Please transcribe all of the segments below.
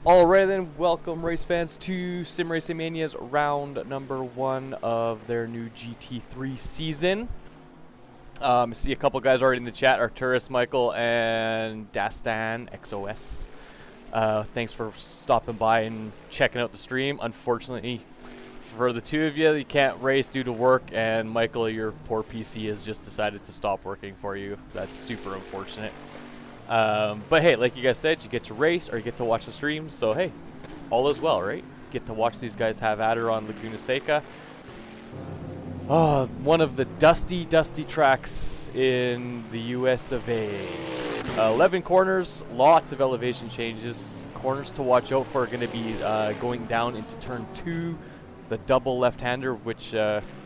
Alright then, welcome race fans to Sim Racing Mania's round number 1 of their new GT3 season. I see a couple guys already in the chat, Arturus, Michael, and Dastan XOS. Thanks for stopping by and checking out the stream. Unfortunately, for the two of you, you can't race due to work, and Michael, your poor PC has just decided to stop working for you. That's super unfortunate. But hey, like you guys said, you get to race or you get to watch the streams, so hey, all is well, right? Get to watch these guys have at her on Laguna Seca. One of the dusty tracks in the US of A. 11 corners, lots of elevation changes. Corners to watch out for are going to be going down into turn 2, the double left-hander, which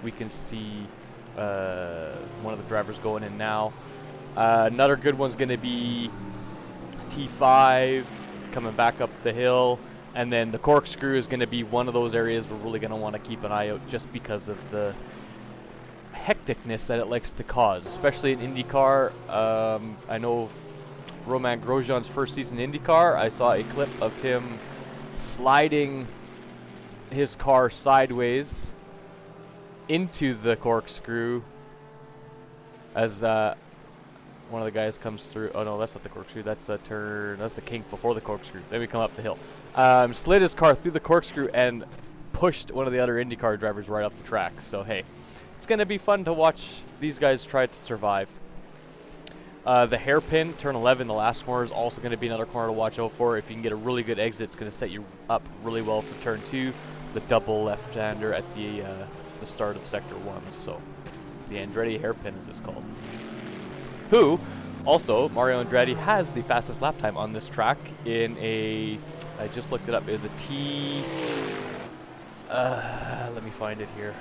we can see one of the drivers going in now. Another good one's going to be T5 coming back up the hill, and then the corkscrew is going to be one of those areas we're really going to want to keep an eye out just because of the hecticness that it likes to cause, especially in IndyCar. I know Roman Grosjean's first season in IndyCar, I saw a clip of him sliding his car sideways into the corkscrew as one of the guys comes through. Oh no, that's not the corkscrew. That's the turn. That's the kink before the corkscrew. Then we come up the hill. Slid his car through the corkscrew and pushed one of the other IndyCar drivers right off the track. So hey, it's gonna be fun to watch these guys try to survive. The hairpin, turn 11, the last corner, is also going to be another corner to watch out for. If you can get a really good exit, it's going to set you up really well for turn 2. The double left-hander at the start of sector 1. So the Andretti hairpin is this called. Who, also, Mario Andretti has the fastest lap time on this track in a, I just looked it up, it was a T, let me find it here,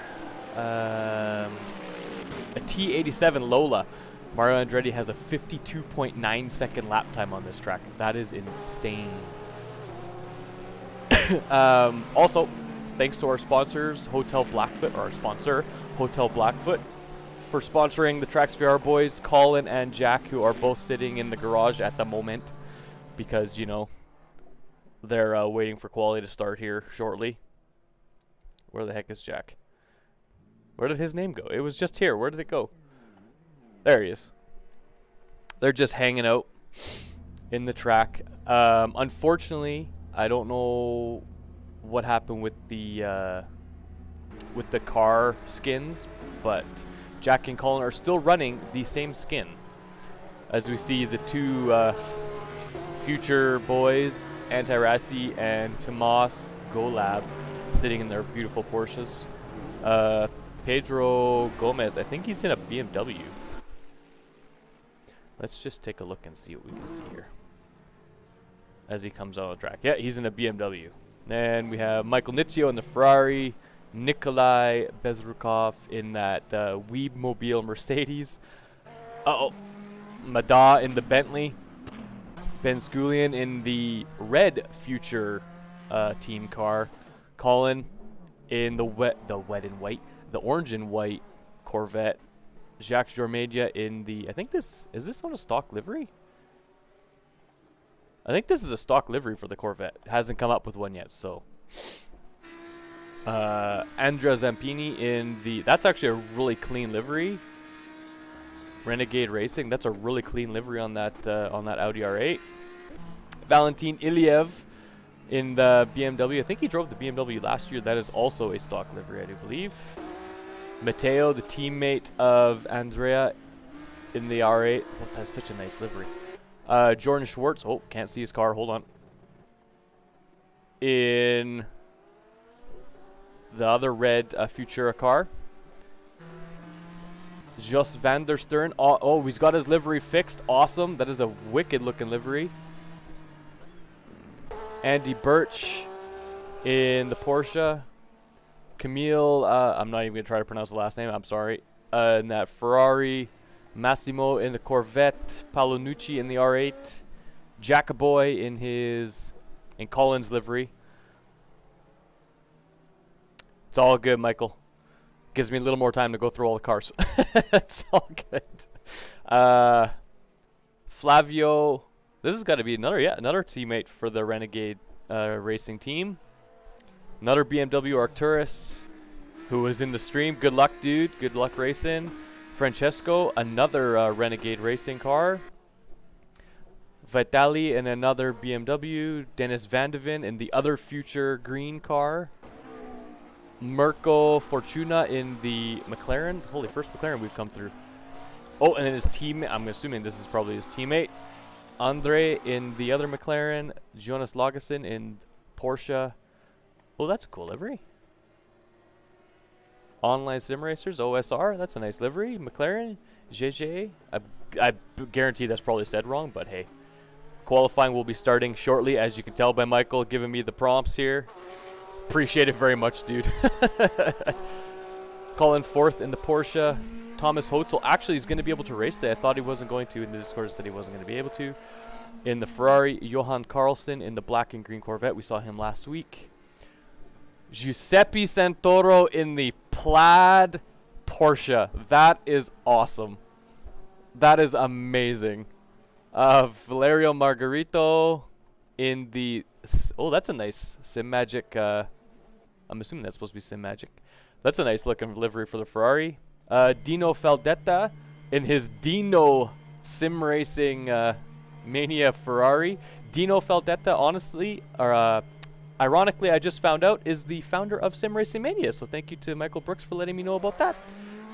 a T87 Lola. Mario Andretti has a 52.9 second lap time on this track. That is insane. Also, thanks to our sponsors, Hotel Blackfoot, or our sponsor, Hotel Blackfoot, for sponsoring the Tracksvr boys, Colin and Jack, who are both sitting in the garage at the moment because, you know, they're waiting for quality to start here shortly. Where the heck is Jack? Where did his name go? It was just here. Where did it go? There he is. They're just hanging out in the track. Unfortunately, I don't know what happened with the car skins, but Jack and Colin are still running the same skin. As we see the two future boys, Antirasi and Tomas Golab, sitting in their beautiful Porsches. Pedro Gomez, I think he's in a BMW. Let's just take a look and see what we can see here as he comes on the track. Yeah, he's in a BMW. And we have Michael Nizio in the Ferrari, Nikolai Bezrukov in that Weebmobile Mercedes. Uh-oh. Mada in the Bentley. Ben Sculian in the red future team car. Colin in the orange and white Corvette. Jacques Jormedia in the, I think is this on a stock livery? I think this is a stock livery for the Corvette. It hasn't come up with one yet, so. Andrea Zampini in the, that's actually a really clean livery. Renegade Racing, that's a really clean livery on that Audi R8. Valentin Iliev in the BMW. I think he drove the BMW last year. That is also a stock livery, I do believe. Matteo, the teammate of Andrea in the R8. Oh, that's such a nice livery. Jordan Schwartz. Oh, can't see his car. Hold on. In the other red Futura car. Jos van der Stern. Oh, he's got his livery fixed. Awesome. That is a wicked looking livery. Andy Birch in the Porsche. Camille, I'm not even going to try to pronounce the last name, I'm sorry. In that Ferrari. Massimo in the Corvette. Paolo Nucci in the R8. Jackaboy in Colin's livery. It's all good, Michael. Gives me a little more time to go through all the cars. It's all good. Flavio, this has got to be another teammate for the Renegade Racing team. Another BMW Arcturus, who was in the stream. Good luck, dude. Good luck racing. Francesco, another Renegade racing car. Vitali in another BMW. Dennis Vandeven in the other future green car. Mirko Fortuna in the McLaren. Holy, first McLaren we've come through. Oh, and then his teammate. I'm assuming this is probably his teammate. Andre in the other McLaren. Jonas Lagesson in Porsche. Oh, that's a cool livery. Online Sim Racers, OSR. That's a nice livery. McLaren. GG. I guarantee that's probably said wrong, but hey. Qualifying will be starting shortly, as you can tell by Michael giving me the prompts here. Appreciate it very much, dude. Colin fourth in the Porsche. Thomas Hotzel actually is going to be able to race today. I thought he wasn't going to. In the Discord said he wasn't going to be able to. In the Ferrari, Johan Carlson in the black and green Corvette. We saw him last week. Giuseppe Santoro in the plaid Porsche. That is awesome. That is amazing. Valerio Margarito in the... Oh, that's a nice Sim Magic. I'm assuming that's supposed to be Sim Magic. That's a nice looking livery for the Ferrari. Dino Faldetta in his Dino Sim Racing Mania Ferrari. Dino Faldetta, honestly, or ironically, I just found out, is the founder of Sim Racing Mania. So thank you to Michael Brooks for letting me know about that.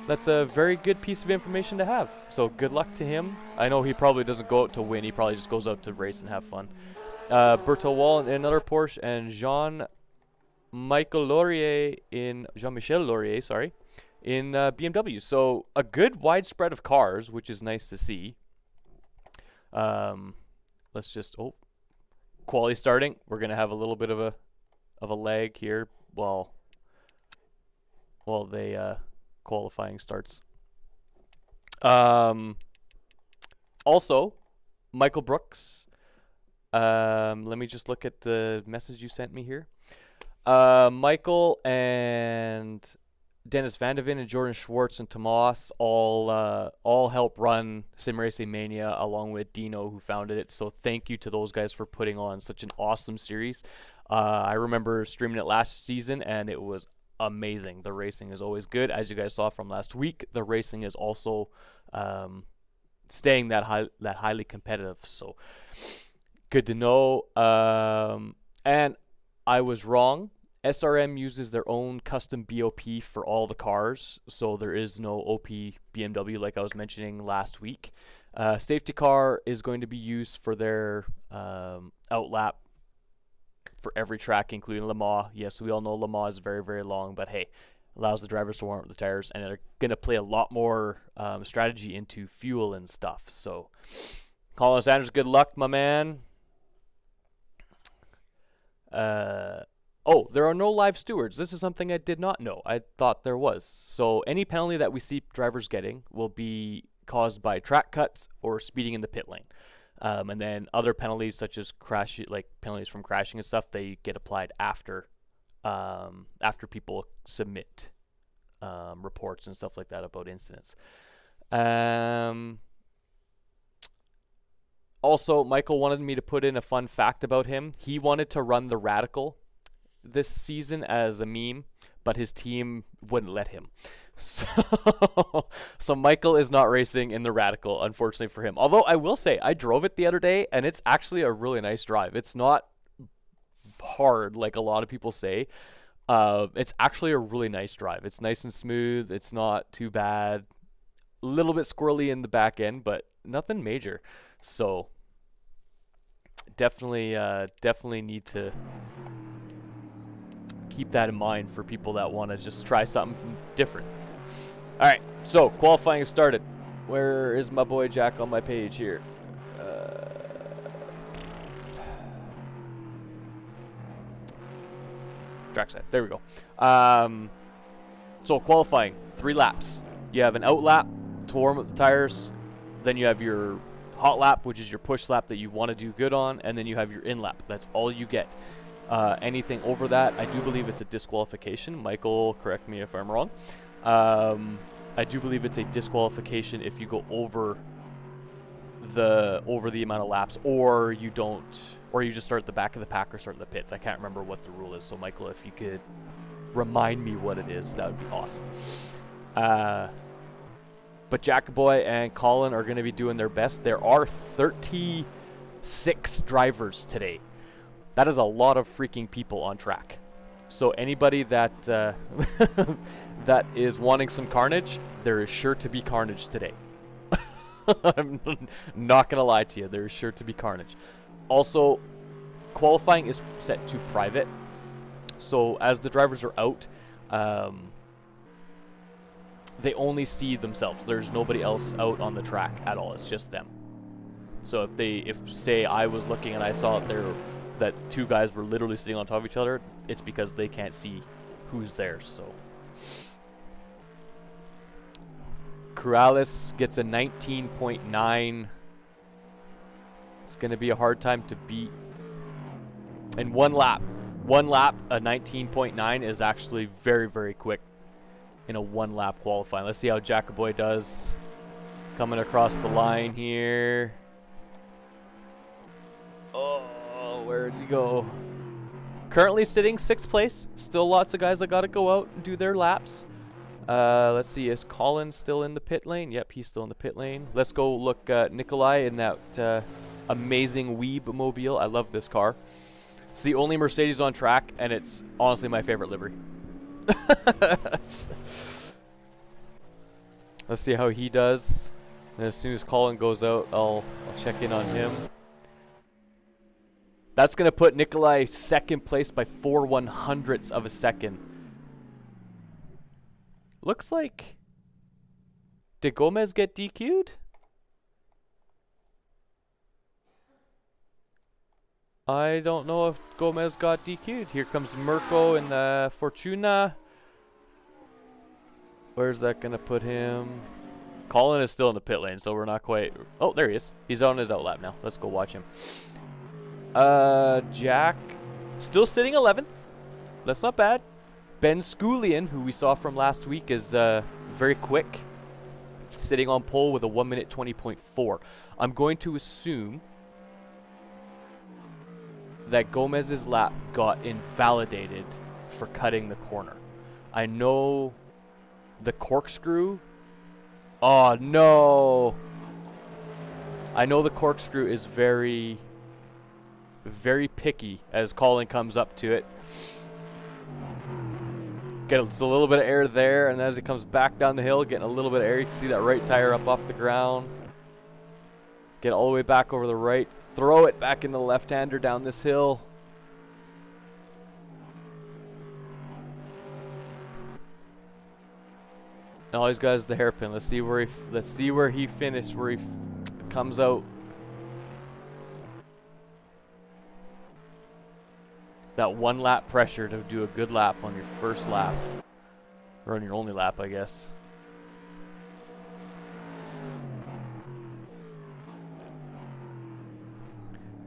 That's a very good piece of information to have. So good luck to him. I know he probably doesn't go out to win. He probably just goes out to race and have fun. Berto Wall in another Porsche, and Jean-Michel Laurier in BMW. So a good widespread of cars, which is nice to see. Let's just quali starting. We're gonna have a little bit of a lag here while they qualifying starts. Also, Michael Brooks. Let me just look at the message you sent me here. Michael and Dennis Vandeven and Jordan Schwartz and Tomas all help run Sim Racing Mania along with Dino, who founded it. So thank you to those guys for putting on such an awesome series. I remember streaming it last season and it was amazing. The racing is always good, as you guys saw from last week. The racing is also staying that highly competitive. So good to know. And I was wrong. SRM uses their own custom BOP for all the cars, so there is no OP BMW like I was mentioning last week. Safety car is going to be used for their outlap for every track, including Le Mans. Yes, we all know Le Mans is very, very long, but hey, allows the drivers to warm up the tires, and they're going to play a lot more strategy into fuel and stuff. So, Colin Sanders, good luck, my man. Oh, there are no live stewards. This is something I did not know. I thought there was. So any penalty that we see drivers getting will be caused by track cuts or speeding in the pit lane. And then other penalties such as penalties from crashing and stuff, they get applied after people submit reports and stuff like that about incidents. Also, Michael wanted me to put in a fun fact about him. He wanted to run the Radical this season as a meme, but his team wouldn't let him. So Michael is not racing in the Radical, unfortunately for him. Although I will say, I drove it the other day, and it's actually a really nice drive. It's not hard like a lot of people say. It's actually a really nice drive. It's nice and smooth. It's not too bad. A little bit squirrely in the back end, but nothing major. So definitely need to keep that in mind for people that want to just try something different. All right, so qualifying has started. Where is my boy Jack on my page here? Tracksvr. There we go. So qualifying, 3 laps. You have an out lap to warm up the tires. Then you have your hot lap, which is your push lap that you want to do good on, and then you have your in lap. That's all you get. Anything over that, I do believe it's a disqualification. Michael, correct me if I'm wrong. I do believe it's a disqualification if you go over the amount of laps, or you don't or you just start at the back of the pack or start at the pits. I can't remember what the rule is. So Michael, if you could remind me what it is, that would be awesome. But Jackaboy and Colin are going to be doing their best. There are 36 drivers today. That is a lot of freaking people on track. So anybody that that is wanting some carnage, there is sure to be carnage today. I'm not going to lie to you. There is sure to be carnage. Also, qualifying is set to private. So as the drivers are out, they only see themselves. There's nobody else out on the track at all. It's just them. So if say I was looking and I saw that two guys were literally sitting on top of each other, it's because they can't see who's there. So Corrales gets a 19.9. It's going to be a hard time to beat. In one lap, a 19.9 is actually very, very quick in a one-lap qualifying. Let's see how Jackaboy does coming across the line here. Oh, where did he go? Currently sitting 6th place. Still lots of guys that got to go out and do their laps. Let's see, is Colin still in the pit lane? Yep, he's still in the pit lane. Let's go look at Nikolai in that amazing Weeb mobile. I love this car. It's the only Mercedes on track, and it's honestly my favorite livery. Let's see how he does. And as soon as Colin goes out, I'll check in on him. That's going to put Nikolai 2nd place by 4/100ths of a second. Looks like... Did Gomez get DQ'd? I don't know if Gomez got DQ'd. Here comes Mirko in the Fortuna. Where's that going to put him? Colin is still in the pit lane, so we're not quite... Oh, there he is. He's on his outlap now. Let's go watch him. Jack, still sitting 11th. That's not bad. Ben Sculian, who we saw from last week, is very quick. Sitting on pole with a 1 minute 20.4. I'm going to assume that Gomez's lap got invalidated for cutting the corner. I know the corkscrew. Oh no! I know the corkscrew is very, very picky as Colin comes up to it. Gets a little bit of air there, and as he comes back down the hill, getting a little bit of air. You can see that right tire up off the ground. Get all the way back over the right. Throw it back in the left-hander down this hill. And all he's got is the hairpin. Let's see where he finished. Where he comes out. That 1 lap pressure to do a good lap on your first lap, or on your only lap, I guess.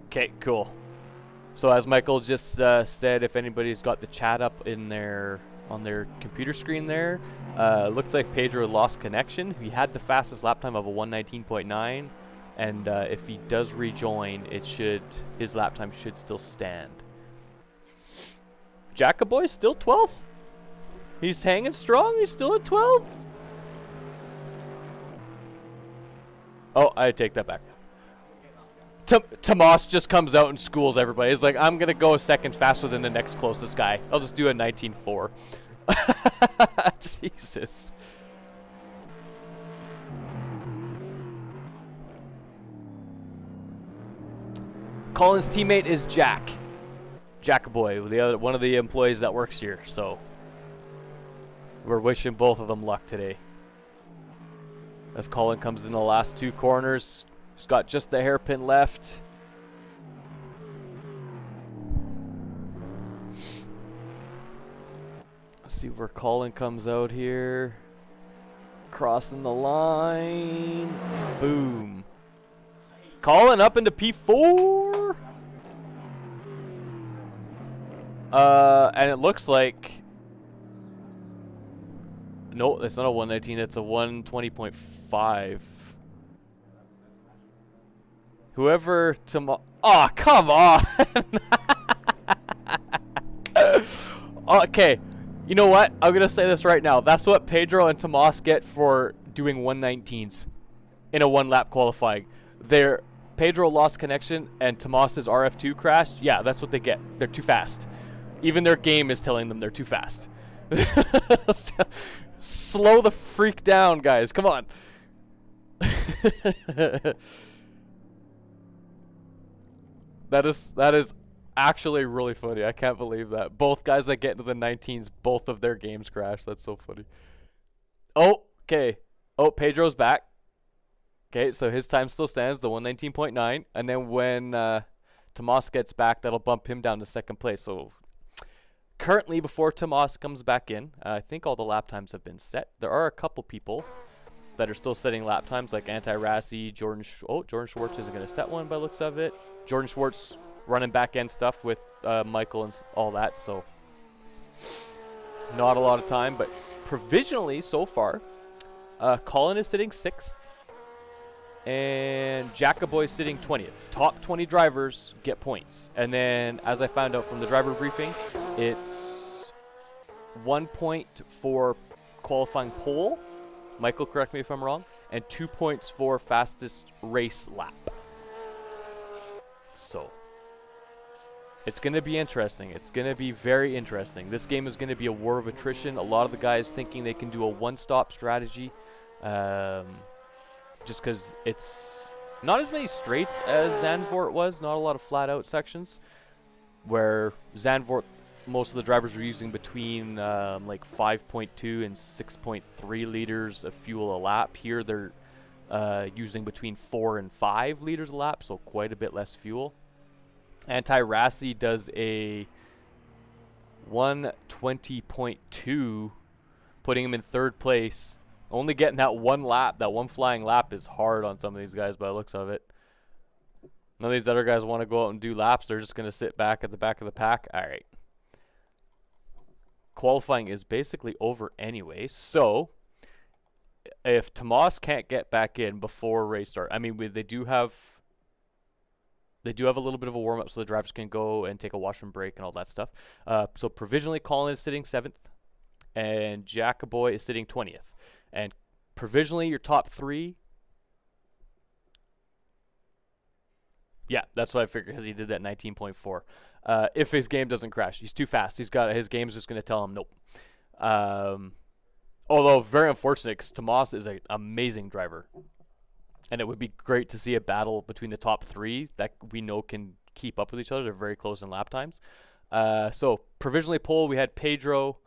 Okay, cool. So as Michael just said, if anybody's got the chat up in on their computer screen there, looks like Pedro lost connection. He had the fastest lap time of a 1:19.9, and if he does rejoin, his lap time should still stand. Jackaboy still 12th. He's hanging strong. He's still at 12th. Oh, I take that back. Tomas just comes out and schools everybody. He's like, I'm going to go a second faster than the next closest guy. I'll just do a 19.4. Jesus. Colin's teammate is Jack. Jackaboy, one of the employees that works here. So we're wishing both of them luck today. As Colin comes in the last 2 corners. He's got just the hairpin left. Let's see where Colin comes out here. Crossing the line. Boom. Colin up into P4. And it looks like... No, it's not a 119. It's a 120.5. Whoever tomorrow. Oh, come on. Okay. You know what? I'm going to say this right now. That's what Pedro and Tomas get for doing 119s in a one-lap qualifying. Pedro lost connection and Tomas's RF2 crashed. Yeah, that's what they get. They're too fast. Even their game is telling them they're too fast. Slow the freak down, guys. Come on. That is actually really funny. I can't believe that. Both guys that get into the 19s, both of their games crash. That's so funny. Oh, okay. Oh, Pedro's back. Okay, so his time still stands, the 119.9. And then when Tomas gets back, that'll bump him down to second place. So currently, before Tomas comes back in, I think all the lap times have been set. There are a couple people that are still setting lap times, like Anti-Rassi, Jordan Schwartz isn't going to set one by the looks of it. Jordan Schwartz running back end stuff with Michael and all that, so not a lot of time. But provisionally, so far, Colin is sitting 6th, and Jacoboy is sitting 20th. Top 20 drivers get points. And then, as I found out from the driver briefing, it's 1 point for qualifying pole. Michael, correct me if I'm wrong. And 2 points for fastest race lap. So it's going to be interesting. It's going to be very interesting. This game is going to be a war of attrition. A lot of the guys thinking they can do a one-stop strategy. Just because it's not as many straights as Zandvoort was. Not a lot of flat-out sections. Where Zandvoort, most of the drivers were using between like 5.2 and 6.3 liters of fuel a lap. Here they're using between 4 and 5 liters a lap, so quite a bit less fuel. Anti-Rassi does a 120.2, putting him in 3rd place. Only getting that one lap, that one flying lap, is hard on some of these guys by the looks of it. None of these other guys want to go out and do laps. They're just going to sit back at the back of the pack. All right. Qualifying is basically over anyway, so if Tomas can't get back in before race start, I mean, they do have a little bit of a warm-up so the drivers can go and take a wash and break and all that stuff. So provisionally, Colin is sitting 7th, and Jacoboy is sitting 20th. And provisionally, your top 3... Yeah, that's what I figured, because he did that 19.4. If his game doesn't crash. He's too fast. His game's just going to tell him nope. Although, very unfortunate, because Tomas is an amazing driver. And it would be great to see a battle between the top 3 that we know can keep up with each other. They're very close in lap times. So, provisionally pole, we had Pedro.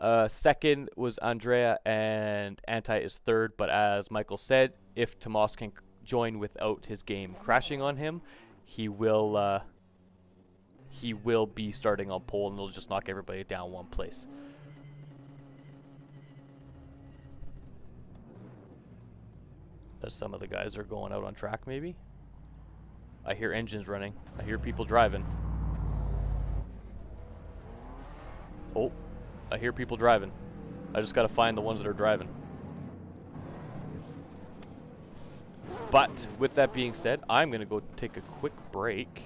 2nd was Andrea, and Anti is 3rd. But as Michael said, if Tomas can join without his game crashing on him, he will be starting on pole, and they'll just knock everybody down one place. As some of the guys are going out on track, maybe. I hear engines running. I hear people driving. Oh, I hear people driving. I just gotta find the ones that are driving. But with that being said, I'm gonna go take a quick break.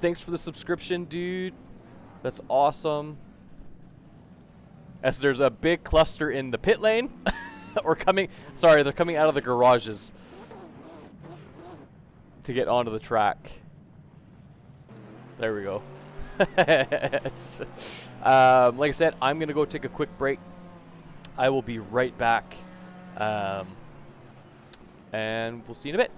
Thanks for the subscription, dude. That's awesome. As there's a big cluster in the pit lane. Or they're coming out of the garages to get onto the track. There we go. Like I said, I'm going to go take a quick break. I will be right back. And we'll see you in a bit.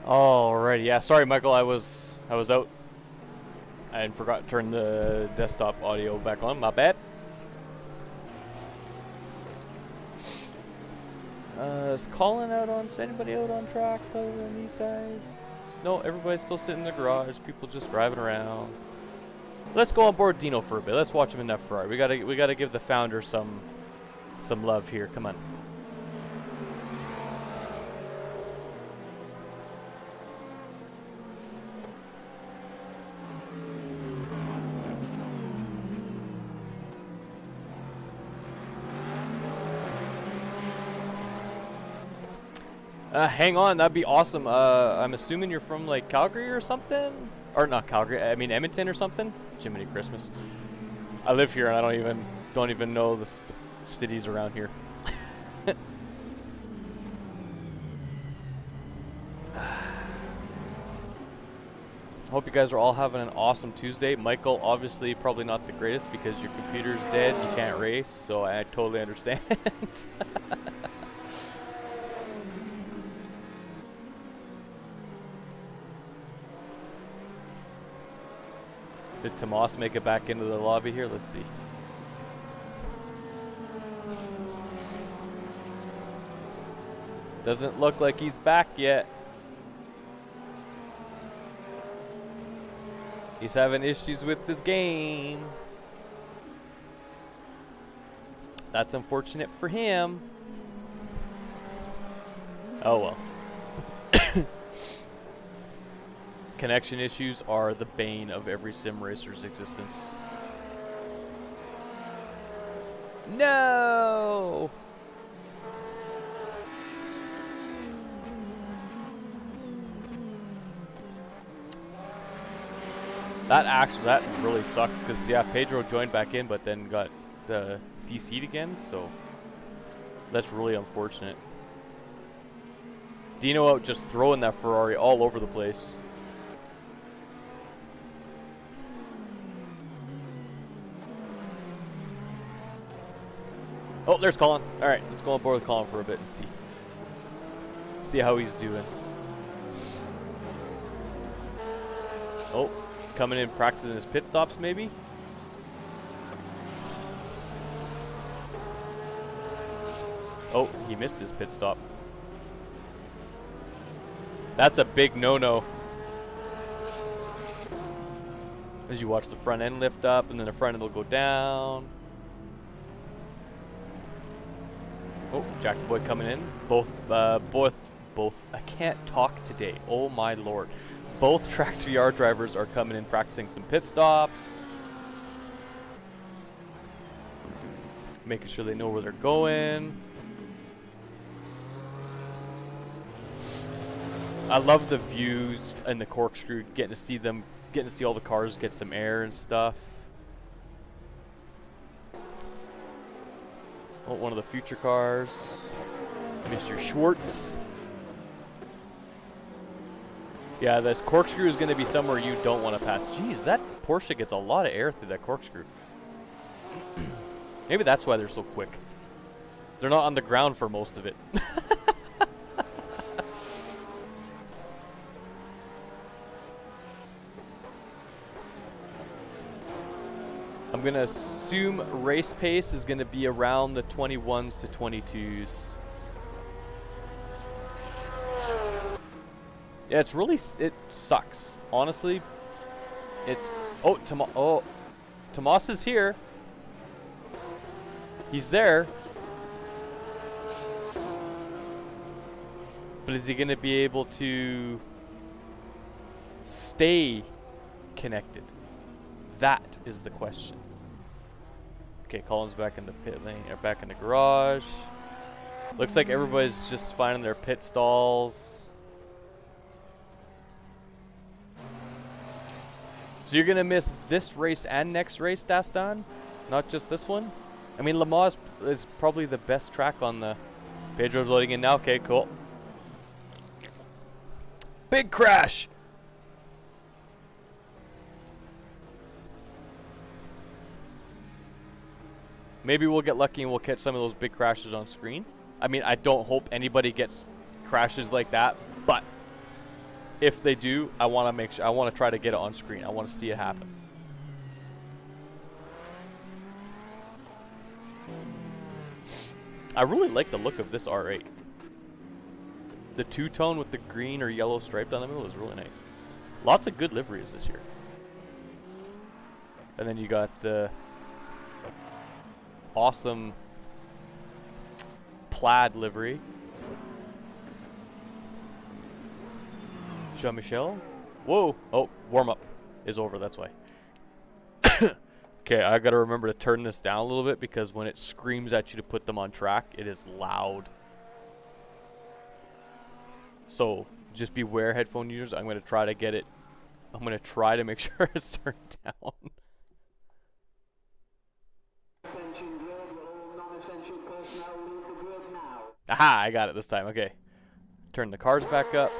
Alrighty, yeah. Sorry, Michael. I was out. I forgot to turn the desktop audio back on. My bad. Is Colin out on? Is anybody out on track other than these guys? No, everybody's still sitting in the garage. People just driving around. Let's go on board Dino for a bit. Let's watch him in that Ferrari. We gotta give the founder some love here. Come on. Hang on, that'd be awesome. I'm assuming you're from like Calgary or something, or not Calgary. I mean Edmonton or something. Jiminy Christmas. I live here and I don't even know the cities around here. Hope you guys are all having an awesome Tuesday. Michael, obviously probably not the greatest because your computer's dead. You can't race, so I totally understand. Did Tomas make it back into the lobby here? Let's see. Doesn't look like he's back yet. He's having issues with this game. That's unfortunate for him. Oh well. Connection issues are the bane of every sim racer's existence. No! That really sucks because yeah, Pedro joined back in but then got DC'd again, so that's really unfortunate. Dino out just throwing that Ferrari all over the place. Oh, there's Colin. All right, let's go on board with Colin for a bit and see how he's doing. Oh, coming in practicing his pit stops maybe. Oh, he missed his pit stop. That's a big no-no. As you watch the front end lift up and then the front end will go down. Oh, Jack Boy coming in. Both. I can't talk today. Oh my lord. Both Tracksvr drivers are coming in practicing some pit stops. Making sure they know where they're going. I love the views and the corkscrew, getting to see all the cars get some air and stuff. Oh, one of the future cars. Mr. Schwartz. Yeah, this corkscrew is going to be somewhere you don't want to pass. Jeez, that Porsche gets a lot of air through that corkscrew. Maybe that's why they're so quick. They're not on the ground for most of it. I'm going to assume race pace is going to be around the 21s to 22s. Yeah, it's really, it sucks. Honestly, it's, oh, Tomas is here. He's there. But is he going to be able to stay connected? That is the question. Okay, Colin's back in the pit lane, or back in the garage. Looks like everybody's just finding their pit stalls. So you're gonna miss this race and next race, Dastan? Not just this one? I mean, Le Mans is probably the best track on the... Pedro's loading in now. Okay, cool. Big crash! Maybe we'll get lucky and we'll catch some of those big crashes on screen. I mean, I don't hope anybody gets crashes like that, but if they do, I want to make sure, I want to try to get it on screen. I want to see it happen. I really like the look of this R8. The two-tone with the green or yellow stripe down the middle is really nice. Lots of good liveries this year. And then you got the awesome plaid livery. Jean-Michel? Whoa! Oh, warm-up is over, that's why. Okay, I gotta remember to turn this down a little bit because when it screams at you to put them on track, it is loud. So, just beware, headphone users. I'm gonna try to get it. I'm gonna try to make sure it's turned down. Attention grid, all non-essential personnel leave the grid now. Aha, I got it this time. Okay. Turn the cars back up.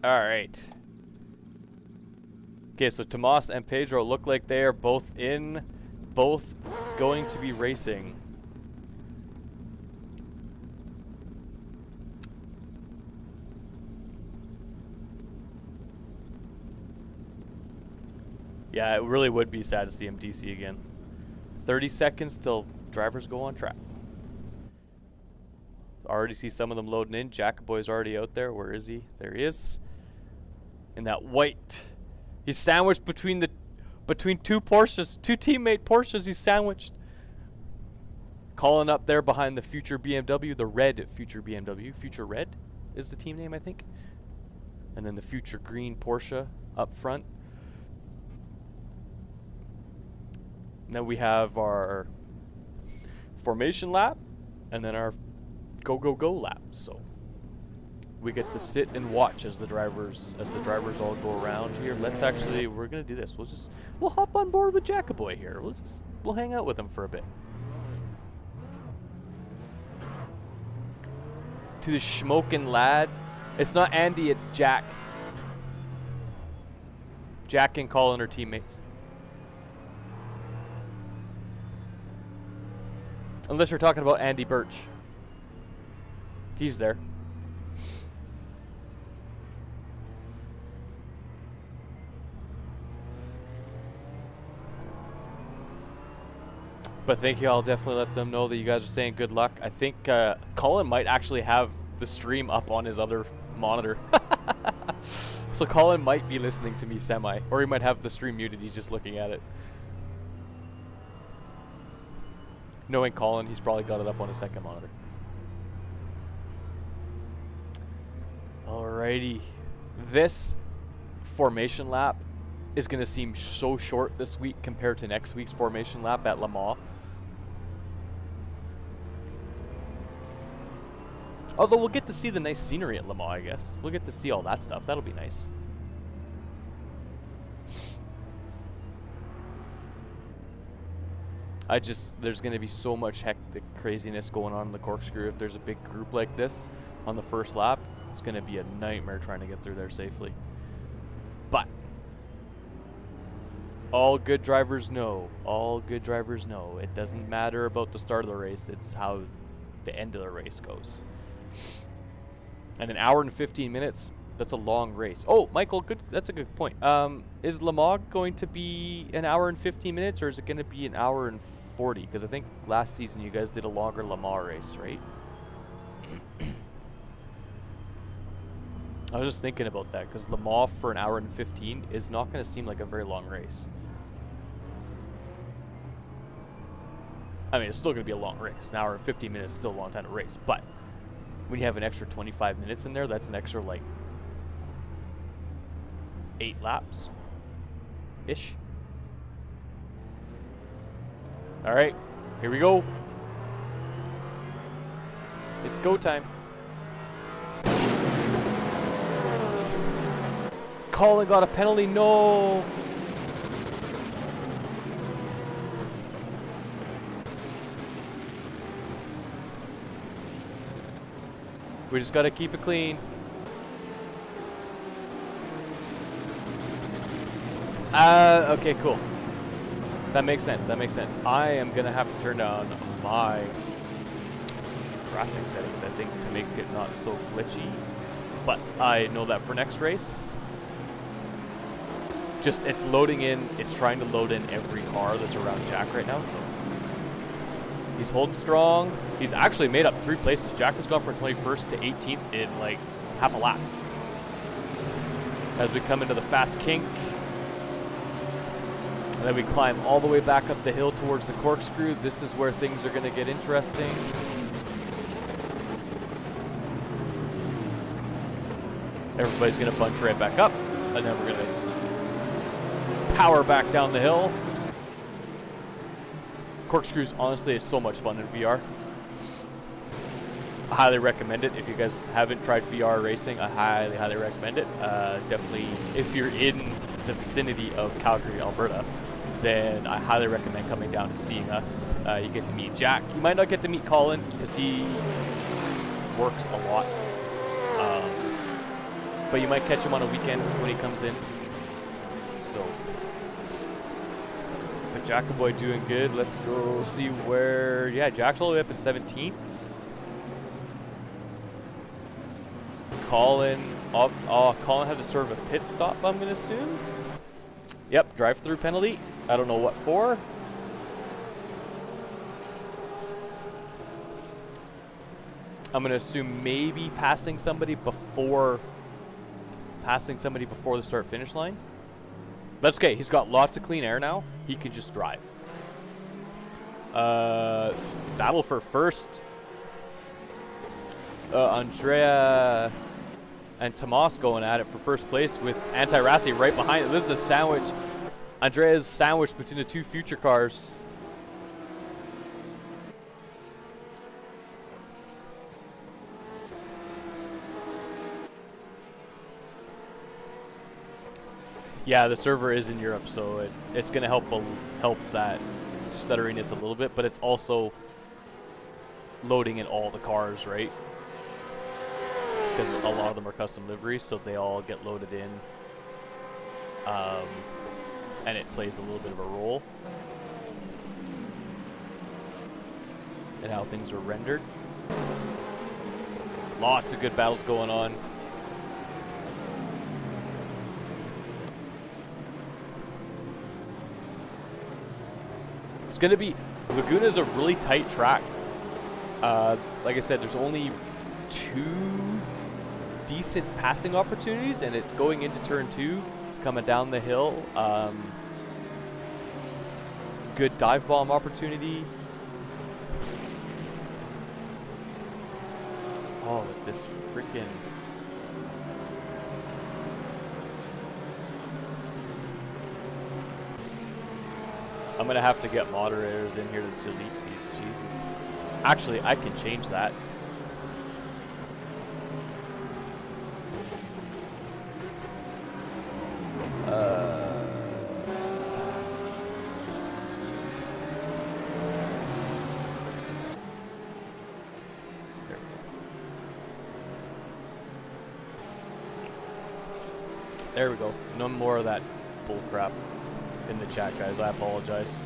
Alright. Okay, so Tomas and Pedro look like they are both going to be racing. Yeah, it really would be sad to see him DC again. 30 seconds till drivers go on track. Already see some of them loading in. Jackboy's already out there. Where is he? There he is. In that white. He's sandwiched between two Porsches. Two teammate Porsches he's sandwiched. Colin up there behind the future BMW. The red future BMW. Future Red is the team name, I think. And then the future green Porsche up front. And then we have our formation lap. And then our go lap. So we get to sit and watch as the drivers all go around here. We're gonna do this. We'll hop on board with Jackaboy here. We'll hang out with him for a bit. To the schmokin' lad. It's not Andy, it's Jack. Jack and Colin are teammates. Unless you're talking about Andy Birch. He's there. But thank you. I'll definitely let them know that you guys are saying good luck. I think Colin might actually have the stream up on his other monitor. So Colin might be listening to me semi. Or he might have the stream muted. He's just looking at it. Knowing Colin, he's probably got it up on his second monitor. Alrighty. This formation lap is going to seem so short this week compared to next week's formation lap at Le Mans. Although we'll get to see the nice scenery at Le Mans, I guess. We'll get to see all that stuff. That'll be nice. There's going to be so much hectic craziness going on in the corkscrew. If there's a big group like this on the first lap, it's going to be a nightmare trying to get through there safely. But all good drivers know, it doesn't matter about the start of the race, it's how the end of the race goes. And an hour and 15 minutes, that's a long race. Oh, Michael, that's a good point. Is Le Mans going to be an hour and 15 minutes, or is it going to be an hour and 40? Because I think last season you guys did a longer Le Mans race, right? I was just thinking about that, because Le Mans for an hour and 15 is not going to seem like a very long race. I mean, it's still going to be a long race. An hour and 15 minutes is still a long time to race. But when you have an extra 25 minutes in there, that's an extra, like, 8 laps-ish. All right, here we go. It's go time. Colin got a penalty. No. We just got to keep it clean. Okay, cool. That makes sense. That makes sense. I am going to have to turn down my graphic settings, I think, to make it not so glitchy. but I know that for next race. Just, it's loading in, it's trying to load in every car that's around Jack right now, so. He's holding strong. He's actually made up 3 places. Jack has gone from 21st to 18th in like half a lap. As we come into the fast kink. And then we climb all the way back up the hill towards the corkscrew. This is where things are gonna get interesting. Everybody's gonna bunch right back up, and then we're gonna power back down the hill. Corkscrews honestly is so much fun in VR. I highly recommend it. If you guys haven't tried VR racing, I highly recommend it. Definitely, if you're in the vicinity of Calgary, Alberta, then I highly recommend coming down and seeing us. You get to meet Jack. You might not get to meet Colin because he works a lot. But you might catch him on a weekend when he comes in. So, but Jackaboy doing good. Let's go see where. Yeah, Jack's all the way up in 17th. Colin. Colin had to serve a pit stop, I'm gonna assume. Yep, drive-through penalty. I don't know what for. I'm gonna assume maybe passing somebody before the start-finish line. That's okay. He's got lots of clean air now. He can just drive. Battle for first. Andrea and Tomas going at it for first place with Anti-Rassi right behind it. This is a sandwich. Andrea's sandwiched between the 2 future cars. Yeah, the server is in Europe, so it's going to help that stutteriness a little bit, but it's also loading in all the cars, right? Because a lot of them are custom liveries, so they all get loaded in, and it plays a little bit of a role in how things are rendered. Lots of good battles going on. It's going to be, Laguna is a really tight track. Like I said, there's only 2 decent passing opportunities, and it's going into turn 2, coming down the hill. Good dive bomb opportunity. Oh, this freaking... I'm gonna have to get moderators in here to delete these. Jesus. Actually, I can change that. There we go. No more of that bull crap in the chat, guys. I apologize.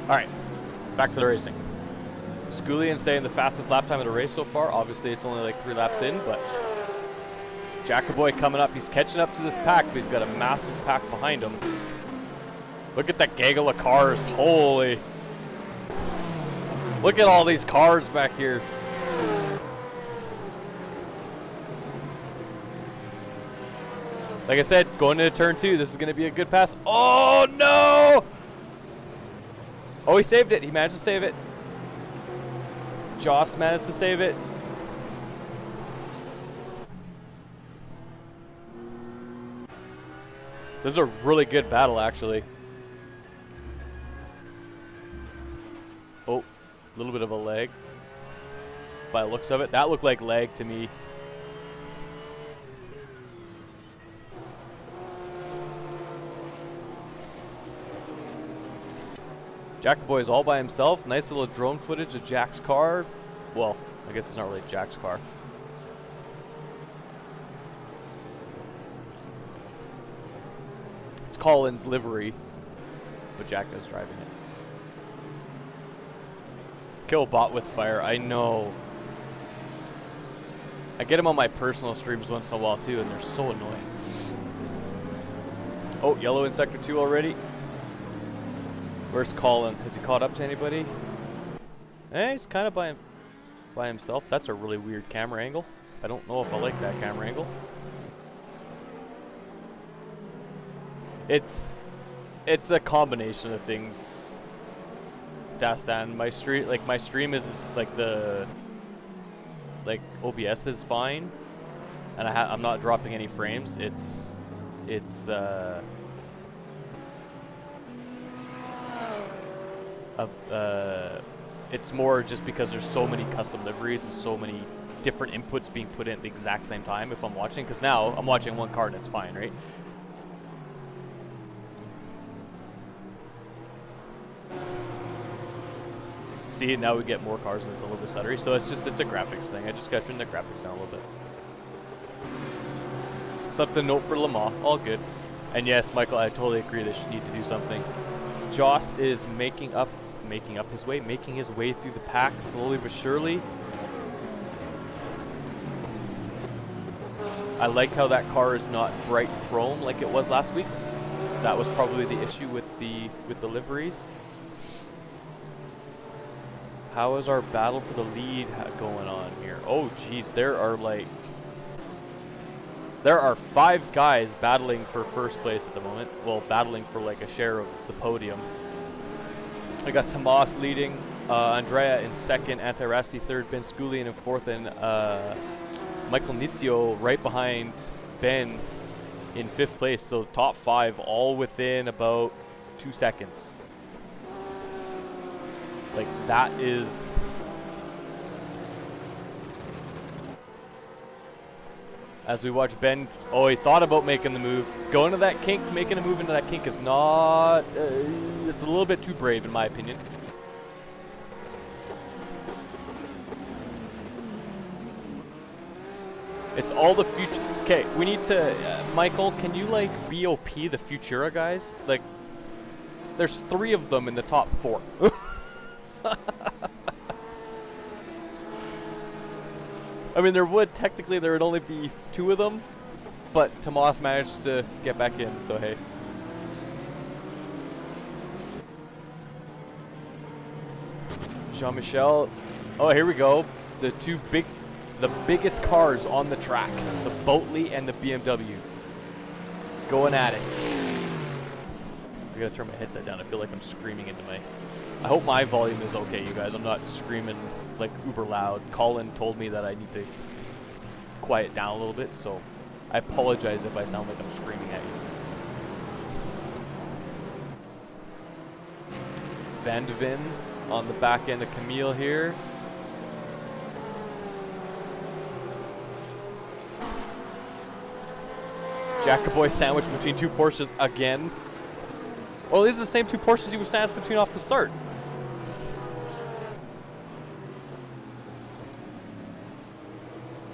Alright, back to the racing. Sculian staying the fastest lap time of the race so far. Obviously, it's only like 3 laps in, but Jackaboy coming up. He's catching up to this pack, but he's got a massive pack behind him. Look at that gaggle of cars. Holy. Look at all these cars back here. Like I said, going into turn 2, this is going to be a good pass. Oh, no! Oh, he saved it. He managed to save it. Joss managed to save it. This is a really good battle, actually. Oh, a little bit of a lag. By the looks of it. That looked like lag to me. Jackaboy is all by himself. Nice little drone footage of Jack's car. Well, I guess it's not really Jack's car. It's Colin's livery, but Jack is driving it. Kill bot with fire. I know. I get them on my personal streams once in a while too, and they're so annoying. Oh, yellow in sector 2 already. Where's Colin? Has he caught up to anybody? Eh, he's kind of by himself. That's a really weird camera angle. I don't know if I like that camera angle. It's a combination of things. Dastan, my stream is like OBS is fine, and I'm not dropping any frames. It's more just because there's so many custom liveries and so many different inputs being put in at the exact same time if I'm watching, because now I'm watching one card and it's fine, right? See, now we get more cars and it's a little bit stuttery, so it's a graphics thing. I just got to turn the graphics down a little bit. Something to note for Le Mans, all good. And yes, Michael, I totally agree they should need to do something. Joss is making his way through the pack slowly but surely. I like how that car is not bright chrome like it was last week. That was probably the issue with the liveries. How is our battle for the lead going on here? Oh geez, there are 5 guys battling for first place at the moment. Well, battling for like a share of the podium. I got Tomas leading, Andrea in second, Antirasti third, Ben Sculian in fourth, and Michael Nizio right behind Ben in 5th place. So top 5 all within about 2 seconds. Like that is, as we watch Ben, oh, he thought about making the move. Going to that kink, making a move into that kink is not, it's a little bit too brave in my opinion. It's all the future. Okay, we need to, Michael, can you like BOP the Futura guys? Like, there's 3 of them in the top 4. I mean, there would only be 2 of them, but Tomas managed to get back in, so hey. Jean-Michel, oh, here we go. The biggest cars on the track, the Boatley and the BMW, going at it. I gotta turn my headset down. I feel like I'm screaming into my. I hope my volume is okay, you guys. I'm not screaming like uber loud. Colin told me that I need to quiet down a little bit, so I apologize if I sound like I'm screaming at you. Van de Ven on the back end of Camille here. Jackaboy sandwiched between 2 Porsches again. Well, these are the same 2 Porsches he was sandwiched between off the start.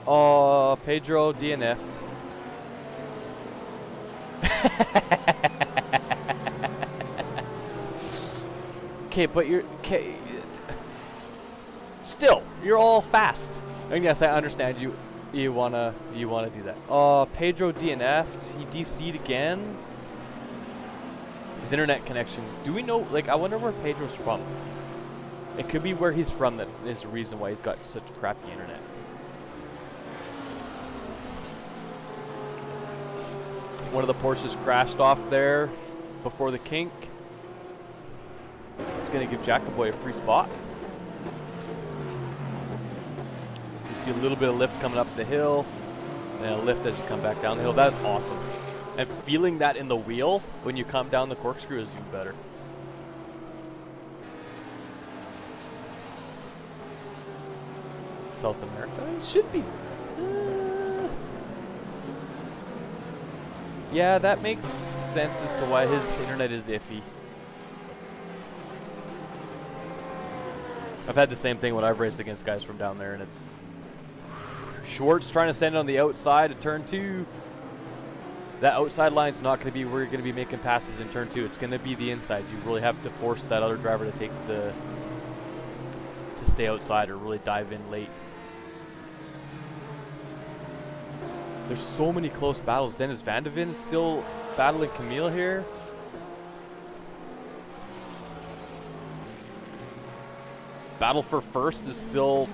Oh, Pedro DNF'd. Okay, but still, you're all fast. And yes, I understand you wanna do that. Oh, Pedro DNF'd. He DC'd again. His internet connection. Do we know? Like, I wonder where Pedro's from. It could be where he's from that is the reason why he's got such crappy internet. One of the Porsches crashed off there before the kink. It's going to give Jackaboy a free spot. You see a little bit of lift coming up the hill, and a lift as you come back down the hill. That is awesome. And feeling that in the wheel when you come down the corkscrew is even better. South America? It should be. Yeah, that makes sense as to why his internet is iffy. I've had the same thing when I've raced against guys from down there, and it's Schwartz trying to send it on the outside of turn 2. That outside line's not going to be where you're going to be making passes in turn 2. It's going to be the inside. You really have to force that other driver to stay outside or really dive in late. There's so many close battles. Dennis Van de Ven is still battling Camille here. Battle for first is still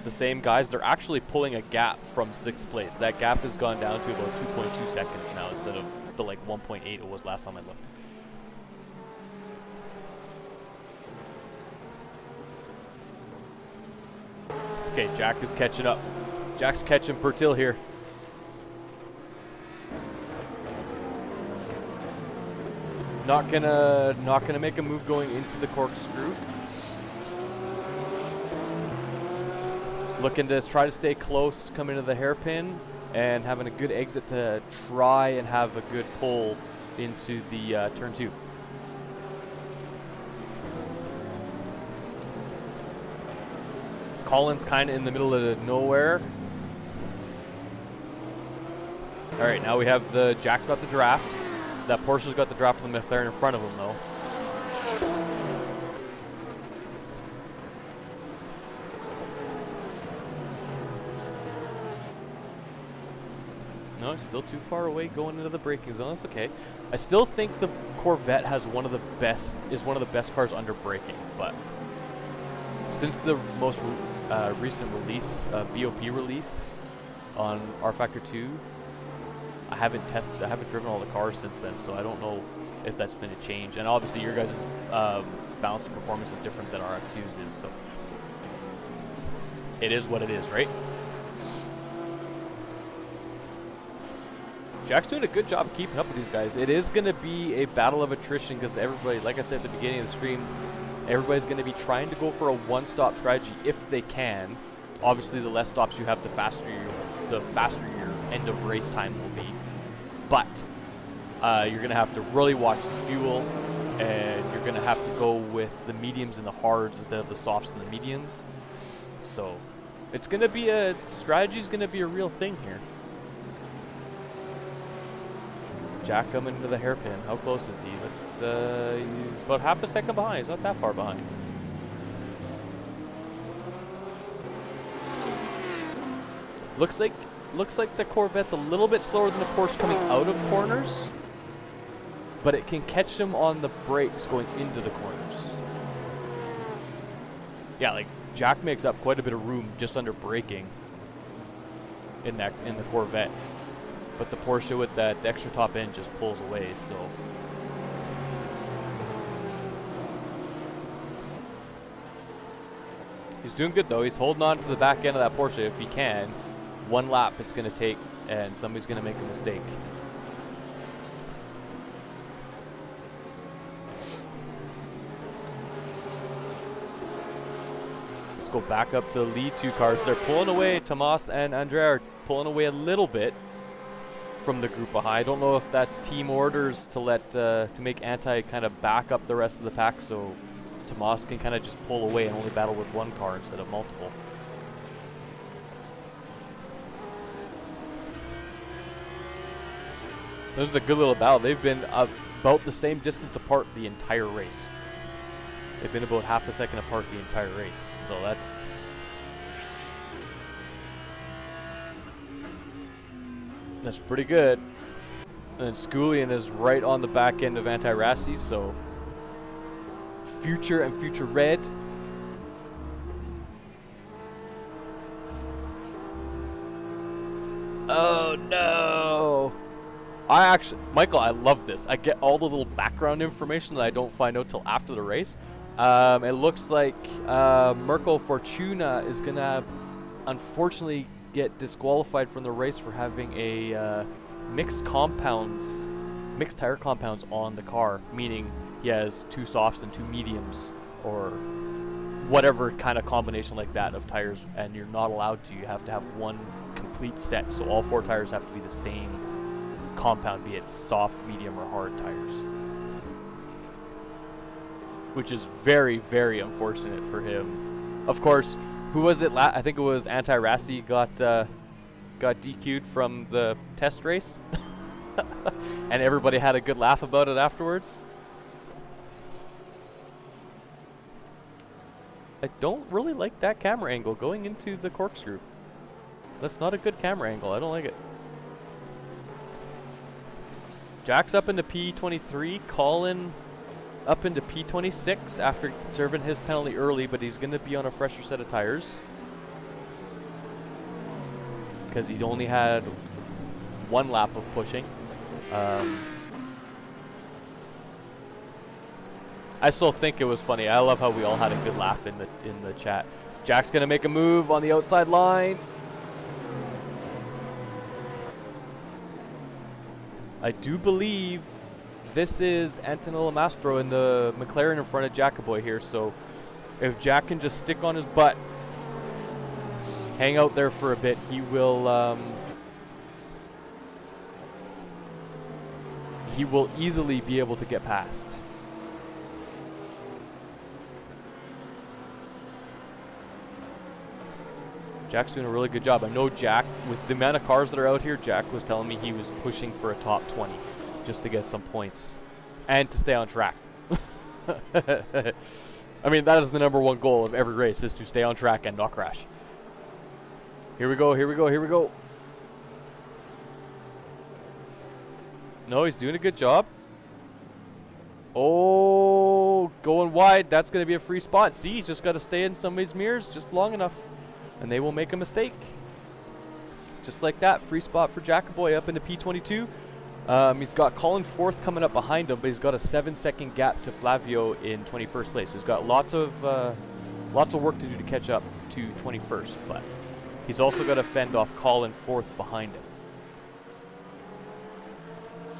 the same guys. They're actually pulling a gap from 6th place. That gap has gone down to about 2.2 seconds now instead of the like 1.8 it was last time I looked. Okay, Jack is catching up. Jack's catching Pertil here. Not gonna make a move going into the corkscrew. Looking to try to stay close, come into the hairpin, and having a good exit to try and have a good pull into the turn 2. Colin's kind of in the middle of nowhere. All right, now we have the Jack's got the draft. That Porsche's got the draft of the McLaren in front of him, though. No, it's still too far away going into the braking zone. That's okay. I still think the Corvette has one of the best cars under braking, but since the most recent release, BOP release on R Factor 2, I haven't driven all the cars since then, so I don't know if that's been a change. And obviously your guys' balance performance is different than RF2's is, so it is what it is, right? Jack's doing a good job of keeping up with these guys. It is going to be a battle of attrition because everybody, like I said at the beginning of the stream, everybody's going to be trying to go for a one-stop strategy if they can. Obviously, the less stops you have, the faster your end of race time will be. But you're going to have to really watch the fuel, and you're going to have to go with the mediums and the hards instead of the softs and the mediums. So it's going to be strategy is going to be a real thing here. Jack coming into the hairpin. How close is he? He's about half a second behind. He's not that far behind. Looks like the Corvette's a little bit slower than the Porsche coming out of corners, but it can catch him on the brakes going into the corners. Yeah, like Jack makes up quite a bit of room just under braking in the Corvette. But the Porsche with that extra top end just pulls away, so. He's doing good though. He's holding on to the back end of that Porsche if he can. One lap it's going to take, and somebody's going to make a mistake. Let's go back up to the lead 2 cars. They're pulling away. Tomas and Andrea are pulling away a little bit from the group behind. I don't know if that's team orders to let to make Anti kind of back up the rest of the pack, so Tomas can kind of just pull away and only battle with one car instead of multiple. This is a good little battle. They've been about the same distance apart the entire race. They've been about half a second apart the entire race, so that's pretty good. And Schoolian is right on the back end of Anti-Rassi, so future and future red. Oh no! Michael, I love this. I get all the little background information that I don't find out till after the race. It looks like Mirko Fortuna is gonna unfortunately get disqualified from the race for having a mixed tire compounds on the car, meaning he has 2 softs and 2 mediums or whatever kind of combination like that of tires, and you're not allowed to. You have to have one complete set, so all 4 tires have to be the same compound, be it soft, medium, or hard tires, which is very, very unfortunate for him. Of course, who was it? I think it was Anti-Rassi got DQ'd from the test race, and everybody had a good laugh about it afterwards. I don't really like that camera angle going into the corkscrew. That's not a good camera angle. I don't like it. Jack's up into P23. Colin up into P26 after serving his penalty early, but he's going to be on a fresher set of tires because he only had 1 lap of pushing. I still think it was funny. I love how we all had a good laugh in the chat. Jack's going to make a move on the outside line. I do believe this is Antonello Mastro in the McLaren in front of Jackaboy here, so if Jack can just stick on his butt, hang out there for a bit, he will easily be able to get past. Jack's doing a really good job. I know Jack, with the amount of cars that are out here, Jack was telling me he was pushing for a top 20 just to get some points and to stay on track. I mean, that is the #1 goal of every race, is to stay on track and not crash. Here we go, here we go, here we go. No, he's doing a good job. Oh, going wide. That's going to be a free spot. See, he's just got to stay in somebody's mirrors just long enough, and they will make a mistake. Just like that, free spot for Jackaboy up into P22. He's got Colin 4th coming up behind him, but he's got a 7-second gap to Flavio in 21st place. So he's got lots of work to do to catch up to 21st, but he's also got to fend off Colin 4th behind him.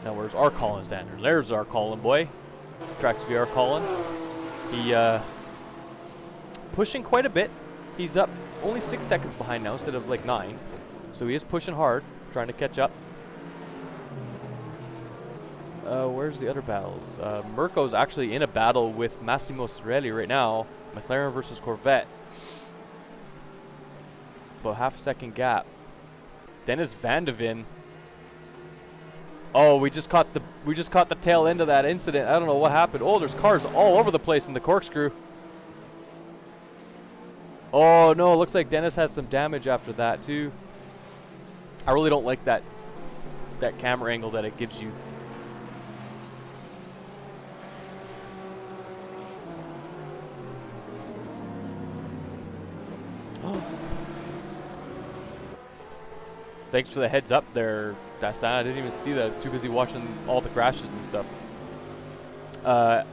Now where's our Colin Sanders? There's our Colin boy. Tracksvr Colin. He pushing quite a bit. He's up only 6 seconds behind now instead of like 9. So he is pushing hard, trying to catch up. Where's the other battles? Mirko's actually in a battle with Massimo Sorelli right now. McLaren versus Corvette. About half a second gap. Dennis Van de Ven. Oh, we just caught the tail end of that incident. I don't know what happened. Oh, there's cars all over the place in the corkscrew. Oh no, looks like Dennis has some damage after that too. I really don't like that camera angle that it gives you. Thanks for the heads up there, Dastan. I didn't even see that. Too busy watching all the crashes and stuff.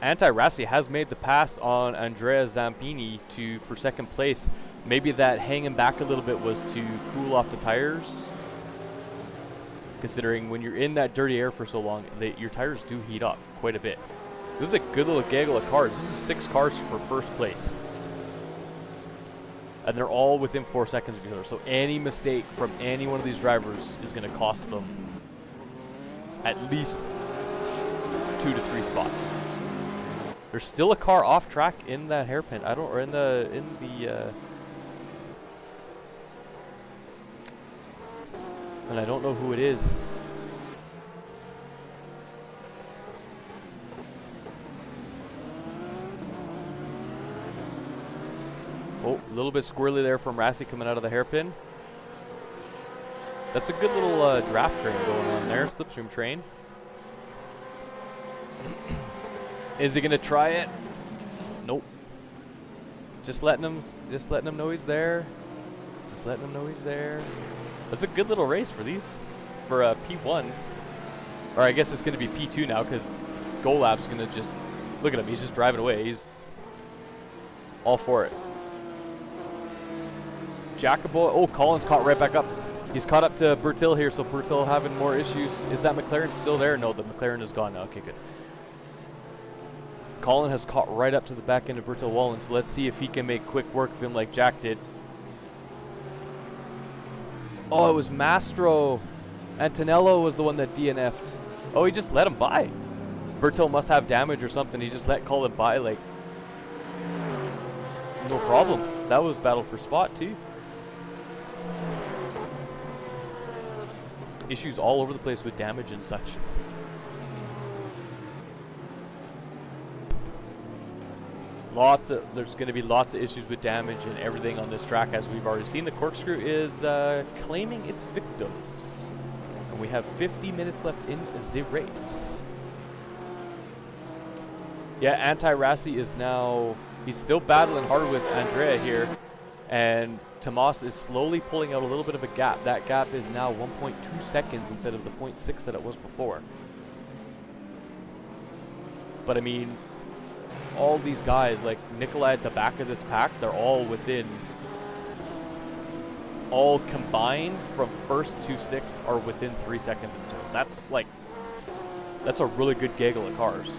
Anti-Rassi has made the pass on Andrea Zampini for 2nd place. Maybe that hanging back a little bit was to cool off the tires. Considering when you're in that dirty air for so long, your tires do heat up quite a bit. This is a good little gaggle of cars. This is 6 cars for 1st place. And they're all within 4 seconds of each other. So any mistake from any one of these drivers is going to cost them at least 2 to 3 spots. There's still a car off track in that hairpin. And I don't know who it is. Oh, a little bit squirrely there from Rassi coming out of the hairpin. That's a good little draft train going on there, slipstream train. Is he gonna try it? Nope. Just letting him know he's there. Just letting him know he's there. That's a good little race for P1. Or I guess it's gonna be P2 now because Golab's gonna just look at him. He's just driving away. He's all for it. Jackaboy. Oh, Colin's caught right back up. He's caught up to Bertil here, so Bertil having more issues. Is that McLaren still there? No, the McLaren is gone now. Okay, good. Colin has caught right up to the back end of Bertil Wallen, so let's see if he can make quick work of him like Jack did. Oh, it was Mastro. Antonello was the one that DNF'd. Oh, he just let him by. Bertil must have damage or something. He just let Colin by, like, no problem. That was battle for spot too. Issues all over the place with damage and such. There's going to be lots of issues with damage and everything on this track, as we've already seen. The corkscrew is claiming its victims. And We have 50 minutes left in the race. Yeah, Anti-Rassi is now, he's still battling hard with Andrea here. And Tomas is slowly pulling out a little bit of a gap. That gap is now 1.2 seconds instead of the 0.6 that it was before. But I mean, all these guys, like Nikolai at the back of this pack, they're all within, all combined from first to sixth are within 3 seconds of each other. That's like, that's a really good gaggle of cars.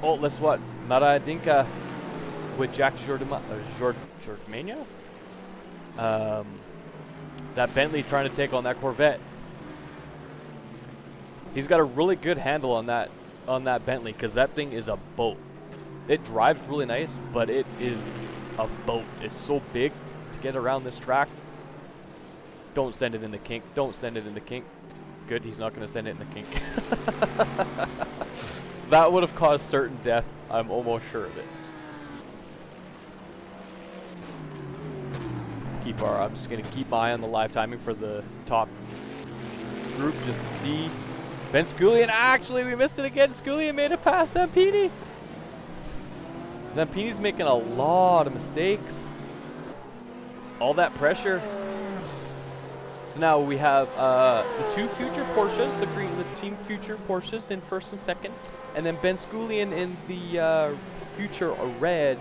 Oh, let's what? Mara Dinka with Jack Jordmania? That Bentley trying to take on that Corvette. He's got a really good handle on that Bentley, because that thing is a boat. It drives really nice, but it is a boat. It's so big to get around this track. Don't send it in the kink. Don't send it in the kink. Good, he's not going to send it in the kink. That would have caused certain death. I'm almost sure of it. I'm just going to keep my eye on the live timing for the top group just to see. Ben Sculian, actually we missed it again. Sculian made it past Zampini. Zampini's making a lot of mistakes. All that pressure. So now we have the two future Porsches, the team future Porsches in first and second, and then Ben Sculian in the future red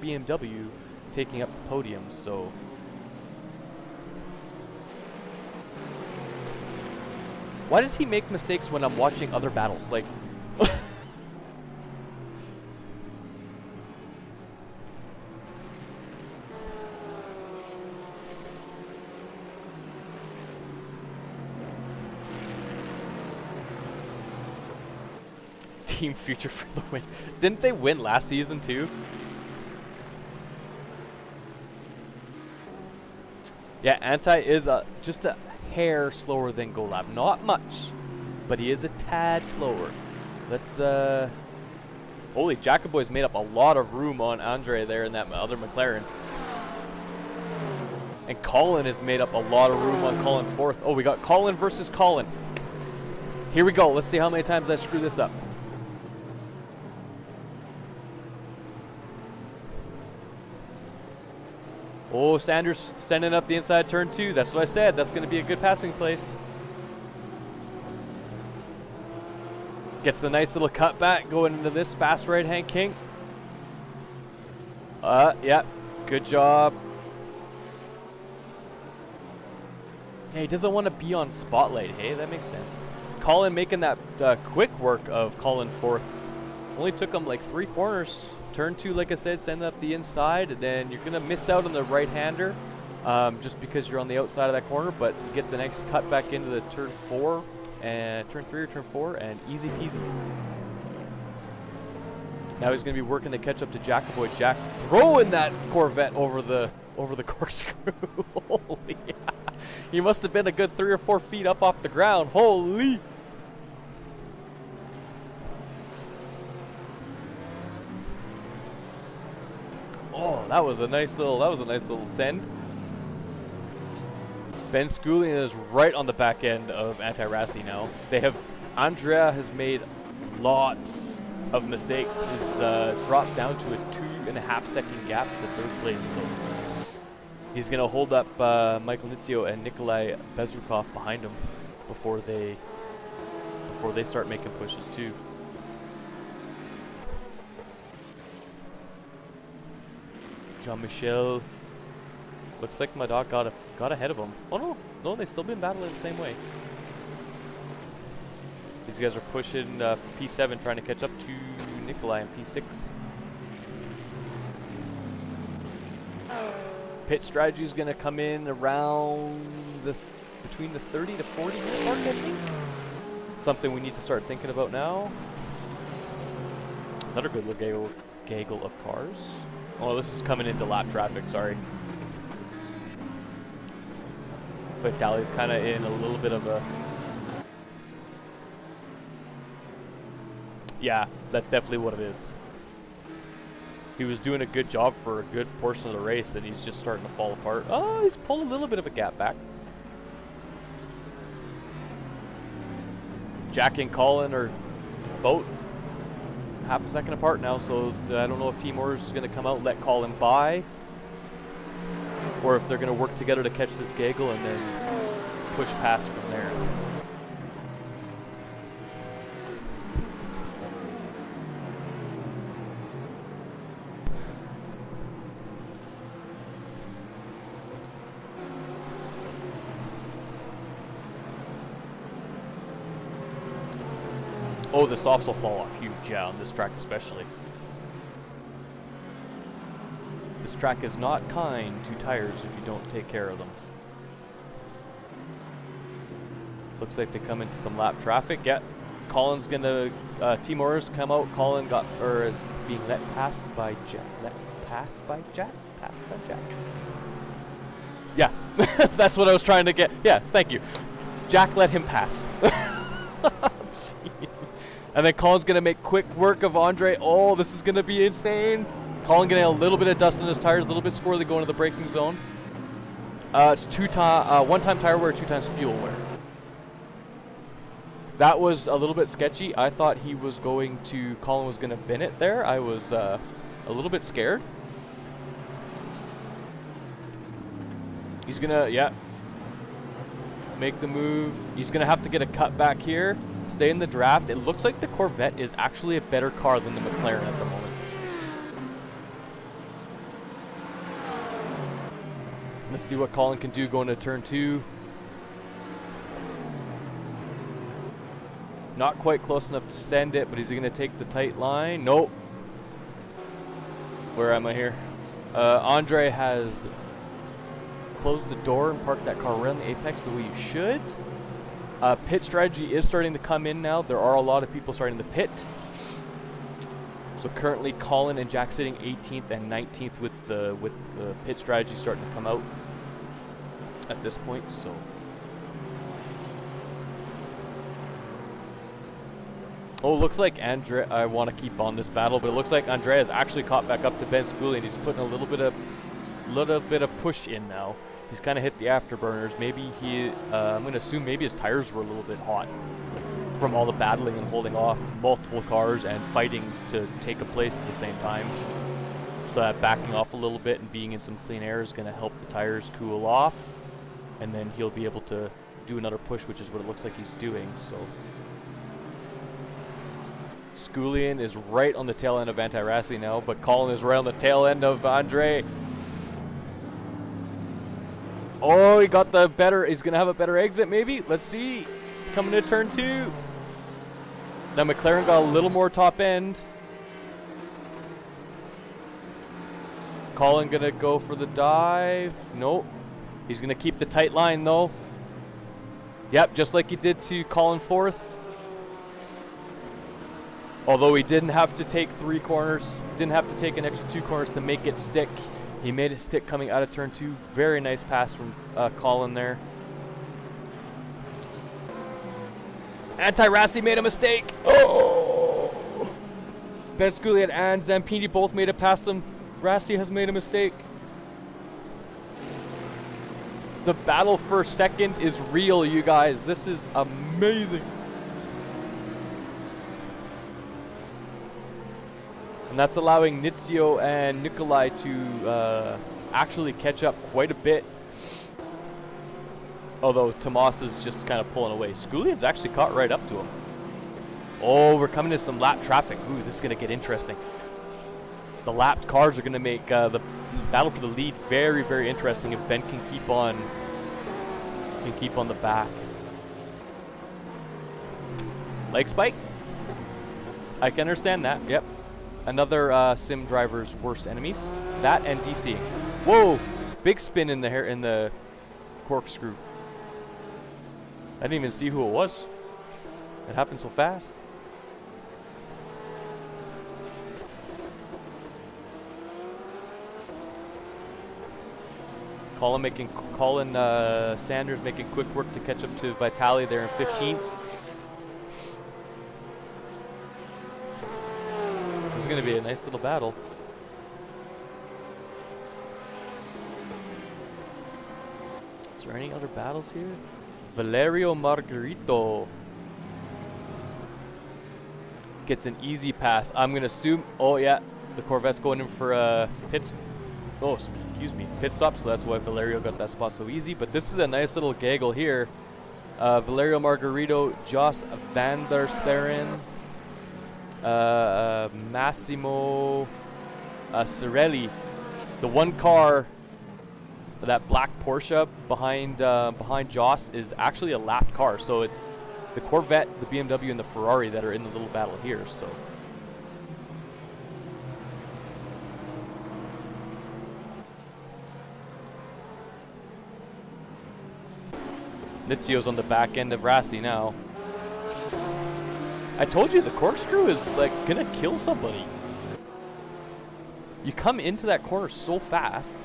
BMW taking up the podium. So why does he make mistakes when I'm watching other battles? Like, Team Future for the win. Didn't they win last season too? Yeah, Anti is just a hair slower than Golab. Not much, but he is a tad slower. Let's holy, Jacoboy's made up a lot of room on Andre there in that other McLaren. And Colin has made up a lot of room on Colin fourth. Oh, we got Colin versus Colin. Here we go. Let's see how many times I screw this up. Oh, Sanders sending up the inside turn 2. That's what I said. That's going to be a good passing place. Gets the nice little cutback going into this fast right-hand kink. Yeah, good job. Yeah, he doesn't want to be on spotlight. Hey, that makes sense. Colin making that quick work of Colin fourth. Only took him like 3 corners. Turn 2, like I said, send up the inside, and then you're going to miss out on the right-hander just because you're on the outside of that corner, but you get the next cut back into the turn 4, and turn 3 or turn 4, and easy peasy. Now he's going to be working to catch up to Jacoboy. Jack throwing that Corvette over the corkscrew. Holy, yeah. He must have been a good 3 or 4 feet up off the ground. Holy. Oh, that was a nice little send. Ben Sculian is right on the back end of Anti-Rassi now. Andrea has made lots of mistakes. He's dropped down to a 2.5 second gap to 3rd place. So he's gonna hold up Michael Nizio and Nikolai Bezrukov behind him before they start making pushes too. Jean-Michel, looks like my dog got ahead of him. Oh no, they've still been battling the same way. These guys are pushing for P7, trying to catch up to Nikolai in P6. Pit strategy is going to come in around between the 30 to 40 minute mark, I think. Something we need to start thinking about now. Another good little gaggle of cars. Oh, this is coming into lap traffic, sorry. But Dali's kind of in a little bit of a... Yeah, that's definitely what it is. He was doing a good job for a good portion of the race, and he's just starting to fall apart. Oh, he's pulled a little bit of a gap back. Jack and Colin are about half a second apart now, so I don't know if Team Orders is going to come out and let Colin by, or if they're going to work together to catch this gaggle and then push past from there. Oh, the softs will fall off huge, yeah, on this track especially. This track is not kind to tires if you don't take care of them. Looks like they come into some lap traffic. Yeah, Colin's gonna, Team Orders come out. Colin is being let pass by Jack. Passed by Jack? Yeah, that's what I was trying to get. Yeah, thank you. Jack let him pass. Jeez. And then Colin's going to make quick work of Andre. Oh, this is going to be insane. Colin getting a little bit of dust on his tires, a little bit squirrely going to the braking zone. It's one-time tire wear, 2 times fuel wear. That was a little bit sketchy. I thought Colin was going to bin it there. I was a little bit scared. He's going to, yeah, make the move. He's going to have to get a cut back here. Stay in the draft. It looks like the Corvette is actually a better car than the McLaren at the moment. Let's see what Colin can do going to turn 2. Not quite close enough to send it, but is he going to take the tight line? Nope. Where am I here? Andre has closed the door and parked that car around the apex the way you should. Pit strategy is starting to come in now. There are a lot of people starting to pit. So currently Colin and Jack sitting 18th and 19th with the pit strategy starting to come out at this point. So looks like I want to keep on this battle, but it looks like Andrea has actually caught back up to Ben Schooley, and he's putting a little bit of push in now. He's kind of hit the afterburners. Maybe I'm going to assume maybe his tires were a little bit hot from all the battling and holding off multiple cars and fighting to take a place at the same time. So that backing off a little bit and being in some clean air is going to help the tires cool off. And then he'll be able to do another push, which is what it looks like he's doing. So Schoolian is right on the tail end of Antirassi now, but Colin is right on the tail end of Andre. Oh, he's going to have a better exit maybe. Let's see. Coming to turn 2. Now McLaren got a little more top end. Colin going to go for the dive. Nope. He's going to keep the tight line though. Yep, just like he did to Colin 4th. Although he didn't have to take 3 corners, didn't have to take an extra 2 corners to make it stick. He made it stick coming out of turn 2. Very nice pass from Colin there. Antirassi made a mistake. Oh! Ben Schoolian and Zampini both made it past him. Rassi has made a mistake. The battle for second is real, you guys. This is amazing. And that's allowing Nizio and Nikolai to actually catch up quite a bit. Although Tomas is just kind of pulling away. Schoolian's actually caught right up to him. Oh, we're coming to some lap traffic. Ooh, this is going to get interesting. The lapped cars are going to make the battle for the lead very, very interesting if Ben can keep on the back. Leg spike? I can understand that, yep. Another sim driver's worst enemies. That and DC. Whoa! Big spin in the corkscrew. I didn't even see who it was. It happened so fast. Colin Sanders making quick work to catch up to Vitali there in 15th. This is going to be a nice little battle. Is there any other battles here? Valerio Margarito. gets an easy pass. I'm going to assume, oh yeah, the Corvette's going in for a pit stop, so that's why Valerio got that spot so easy. But this is a nice little gaggle here. Valerio Margarito, Jos van der Sterren, Massimo Cirelli. The one car, that black Porsche behind Jos, is actually a lapped car. So it's the Corvette, the BMW, and the Ferrari that are in the little battle here. So Nizio's on the back end of Rassi now. I told you the corkscrew is like gonna kill somebody. You come into that corner so fast.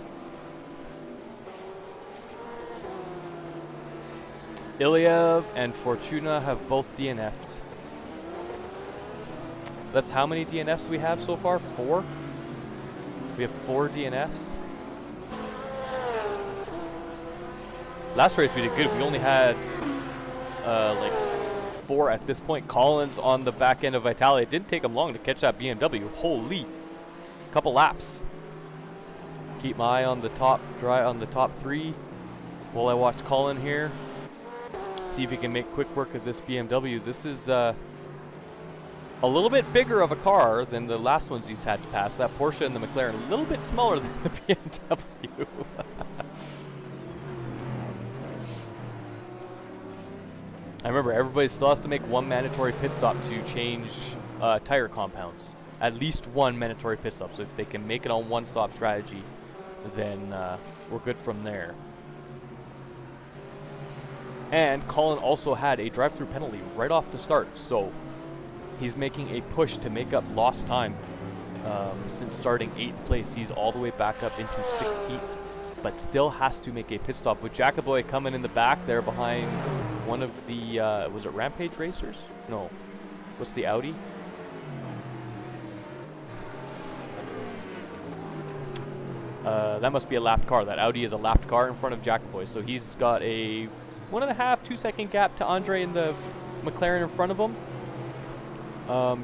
Ilyev and Fortuna have both DNF'd. That's how many DNFs we have so far? 4? We have 4 DNFs. Last race we did good. We only had like 4 at this point. Colin's on the back end of Vitale. It didn't take him long to catch that BMW. Holy, couple laps. Keep my eye on the top, on the top 3 while I watch Colin here. See if he can make quick work of this BMW. This is a little bit bigger of a car than the last ones he's had to pass. That Porsche and the McLaren a little bit smaller than the BMW. I remember everybody still has to make one mandatory pit stop to change tire compounds. At least one mandatory pit stop. So if they can make it on one stop strategy, then we're good from there. And Colin also had a drive-through penalty right off the start, so he's making a push to make up lost time. Since starting 8th place, he's all the way back up into 16th, but still has to make a pit stop. With Jacoboy coming in the back there behind one of the, was it Rampage Racers? No. What's the Audi? That must be a lapped car. That Audi is a lapped car in front of Jacoboy, so he's got a 1.5, 2 second gap to Andre in the McLaren in front of him.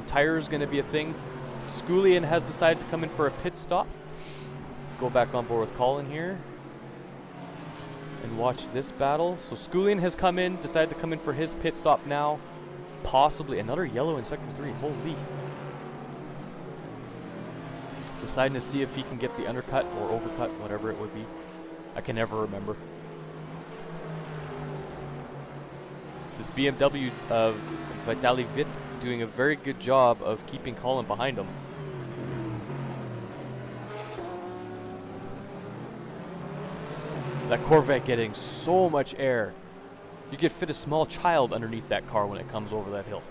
Tire is going to be a thing. Sculian has decided to come in for a pit stop. Go back on board with Colin here and watch this battle. So Sculian has come in, decided to come in for his pit stop now. Possibly another yellow in sector 3. Holy. Deciding to see if he can get the undercut or overcut, whatever it would be. I can never remember. This BMW of Vitali Vit doing a very good job of keeping Colin behind him. That Corvette getting so much air. You could fit a small child underneath that car when it comes over that hill.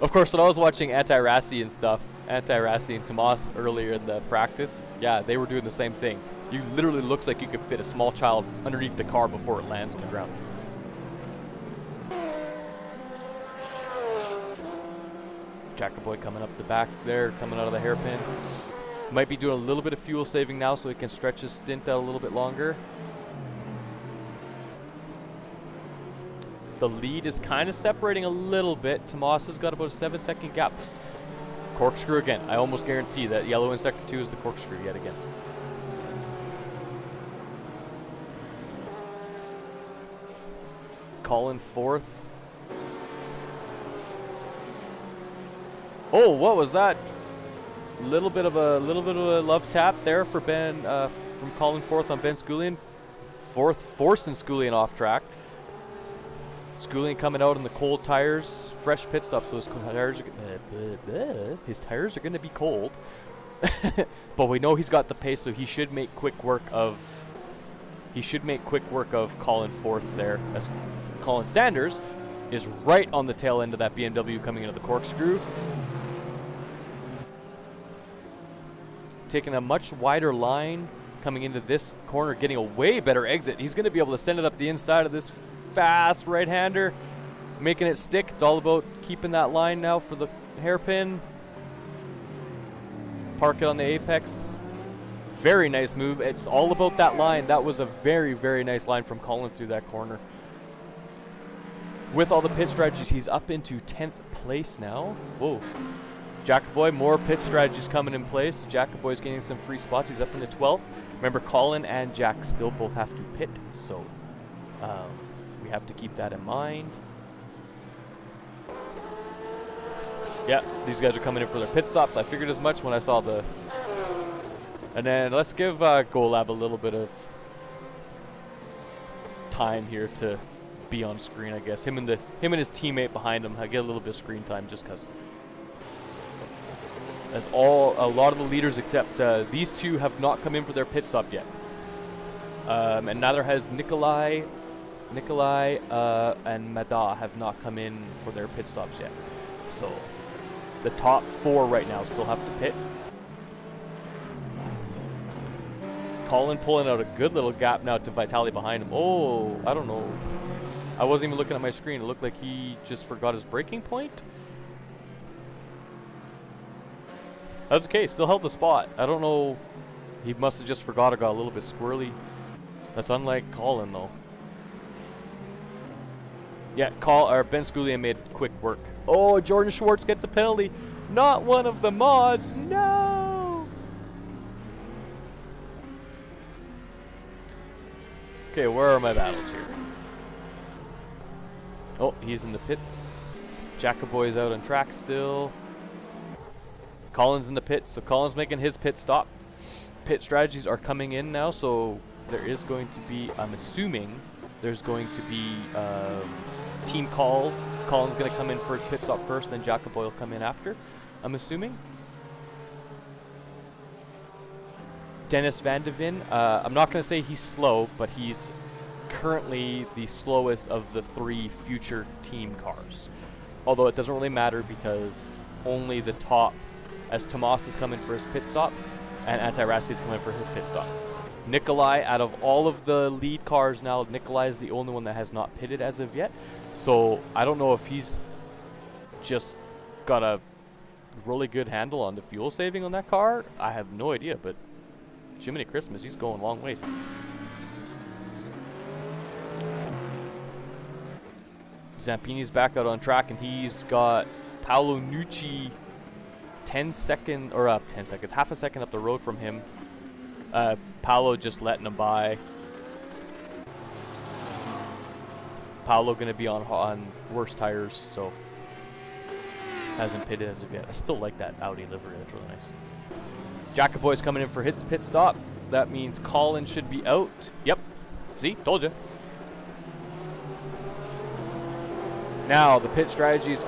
Of course, when I was watching Anti-Rassi and stuff, Anti-Rassi and Tomas earlier in the practice, yeah, they were doing the same thing. You literally looks like you could fit a small child underneath the car before it lands on the ground. Jacoboy coming up the back there, coming out of the hairpin. Might be doing a little bit of fuel saving now so he can stretch his stint out a little bit longer. The lead is kind of separating a little bit. Tomas has got about a 7-second gap. Corkscrew again. I almost guarantee that yellow in sector 2 is the corkscrew yet again. Colin 4th. Oh, what was that? Little bit of a love tap there for Ben from Colin 4th on Ben Sculian. 4th forcing Sculian off track. Sculian coming out in the cold tires, fresh pit stop, so his tires are going to be cold. But we know he's got the pace, so he should make quick work of Colin 4th there, as Colin Sanders is right on the tail end of that BMW coming into the corkscrew. Taking a much wider line, coming into this corner, getting a way better exit. He's going to be able to send it up the inside of this fast right-hander, making it stick. It's all about keeping that line now for the hairpin. Park it on the apex. Very nice move. It's all about that line. That was a very, very nice line from Colin through that corner. with all the pit strategies, he's up into 10th place now. Whoa. Jackaboy, more pit strategies coming in place. Jackaboy's getting some free spots. He's up into 12th. Remember, Colin and Jack still both have to pit, so we have to keep that in mind. Yeah, these guys are coming in for their pit stops. I figured as much when I saw the... And then let's give GoLab a little bit of time here to be on screen, I guess. Him and his teammate behind him. I get a little bit of screen time just because. As a lot of the leaders except these two have not come in for their pit stop yet. And neither has Nikolai and Mada have not come in for their pit stops yet. So the top 4 right now still have to pit. Colin pulling out a good little gap now to Vitali behind him. Oh, I don't know. I wasn't even looking at my screen. It looked like he just forgot his braking point. That's okay. Still held the spot. I don't know. He must have just forgot or got a little bit squirrely. That's unlike Colin, though. Yeah, Ben Sculier made quick work. Oh, Jordan Schwartz gets a penalty. Not one of the mods. No. Okay, where are my battles here? Oh, he's in the pits. Jackaboy's out on track still. Colin's in the pits, so Colin's making his pit stop. Pit strategies are coming in now, so there is going to be, I'm assuming, there's going to be team calls. Colin's going to come in for his pit stop first, then Jackaboy will come in after, I'm assuming. Dennis Van de Ven, I'm not going to say he's slow, but he's currently the slowest of the 3 future team cars. Although it doesn't really matter because only the top, as Tomas is coming for his pit stop, and Antirasi is coming for his pit stop. Nikolai, out of all of the lead cars now, Nikolai is the only one that has not pitted as of yet. So I don't know if he's just got a really good handle on the fuel saving on that car. I have no idea, but Jiminy Christmas, he's going long ways. Zampini's back out on track, and he's got Paolo Nucci 10 seconds, half a second up the road from him. Paolo just letting him by. Paolo going to be on worse tires, so hasn't pitted as of yet. I still like that Audi livery, that's really nice. Jackaboy's coming in for his pit stop. That means Colin should be out. Yep, see, told you. Now, the pit strategies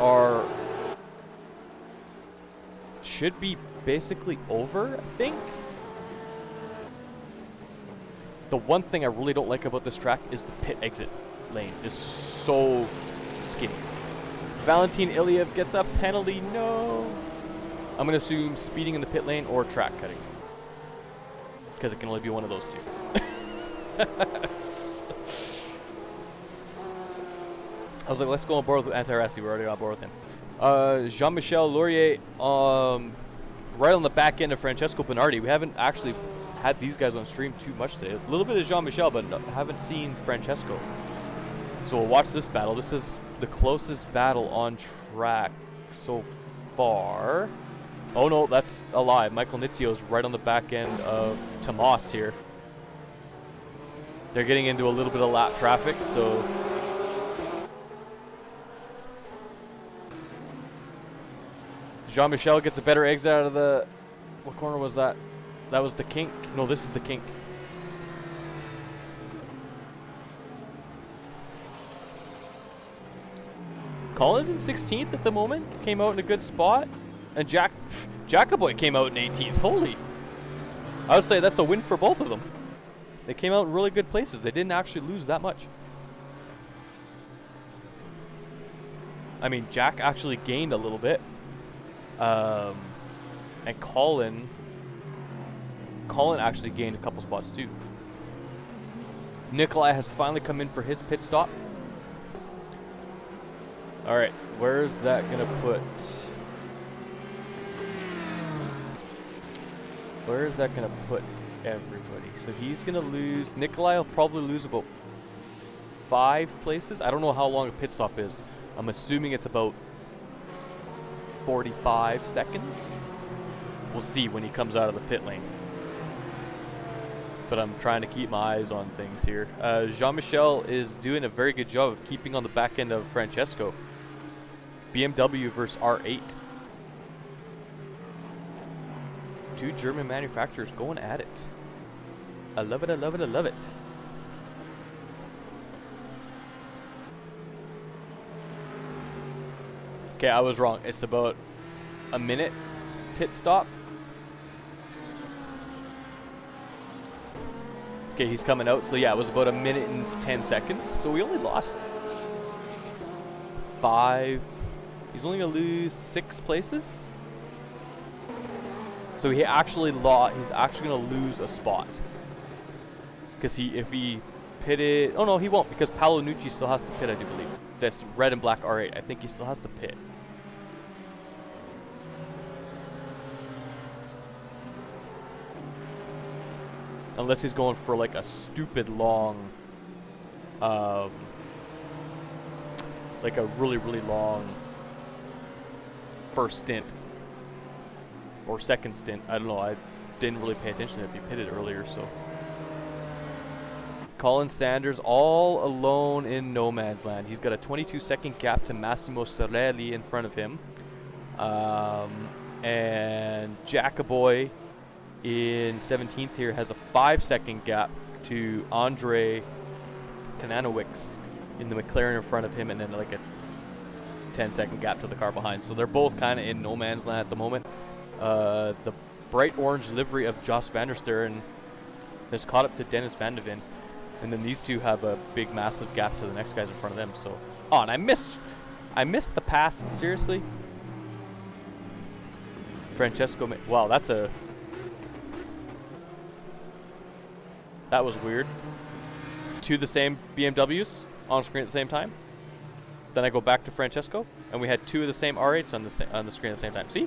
should be basically over, I think. The one thing I really don't like about this track is the pit exit lane is so skinny. Valentin Iliev gets a penalty. No. I'm going to assume speeding in the pit lane or track cutting, because it can only be one of those two. I was like, let's go on board with Antirasi. We're already on board with him. Jean-Michel Laurier, right on the back end of Francesco Bernardi. We haven't actually had these guys on stream too much today. A little bit of Jean-Michel, but haven't seen Francesco. So we'll watch this battle. This is the closest battle on track so far. Oh no, that's a lie. Michael Nitzio's right on the back end of Tomas here. They're getting into a little bit of lap traffic, so... Jean-Michel gets a better exit out of the... What corner was that? That was the kink? No, this is the kink. Colin's in 16th at the moment. Came out in a good spot. And Jackaboy came out in 18th. Holy. I would say that's a win for both of them. They came out in really good places. They didn't actually lose that much. I mean, Jack actually gained a little bit. And Colin actually gained a couple spots too. Nikolai has finally come in for his pit stop. Alright, where's that gonna put? Where is that gonna put everybody? So he's gonna lose, Nikolai will probably lose about 45 places. I don't know how long a pit stop is. I'm assuming it's about 45 seconds. We'll see when he comes out of the pit lane. But I'm trying to keep my eyes on things here. Jean-Michel is doing a very good job of keeping on the back end of Francesco. BMW versus R8. Two German manufacturers going at it. I love it, I love it, I love it. Okay, I was wrong. It's about a minute pit stop. Okay, he's coming out. So yeah, it was about a minute and 10 seconds. So we only lost 5. He's only gonna lose 6 places. So he actually he's actually gonna lose a spot. Because if he pitted, oh no, he won't, because Paolo Nucci still has to pit, I do believe. This red and black R8, I think he still has to pit. Unless he's going for like a stupid long, like a really, really long first stint or second stint. I don't know. I didn't really pay attention if he pitted earlier. So Colin Sanders all alone in no man's land. He's got a 22-second gap to Massimo Sorelli in front of him, and Jackaboy in 17th here has a 5-second gap to Andre Kananowicz in the McLaren in front of him, and then like a 10-second gap to the car behind. So they're both kind of in no man's land at the moment. The bright orange livery of Jos van der Steren has caught up to Dennis van de Ven, and then these two have a big massive gap to the next guys in front of them. So and I missed the pass, seriously. Francesco, wow, that was weird. Two the same BMWs on screen at the same time. Then I go back to Francesco, and we had two of the same R8s on the screen at the same time. See?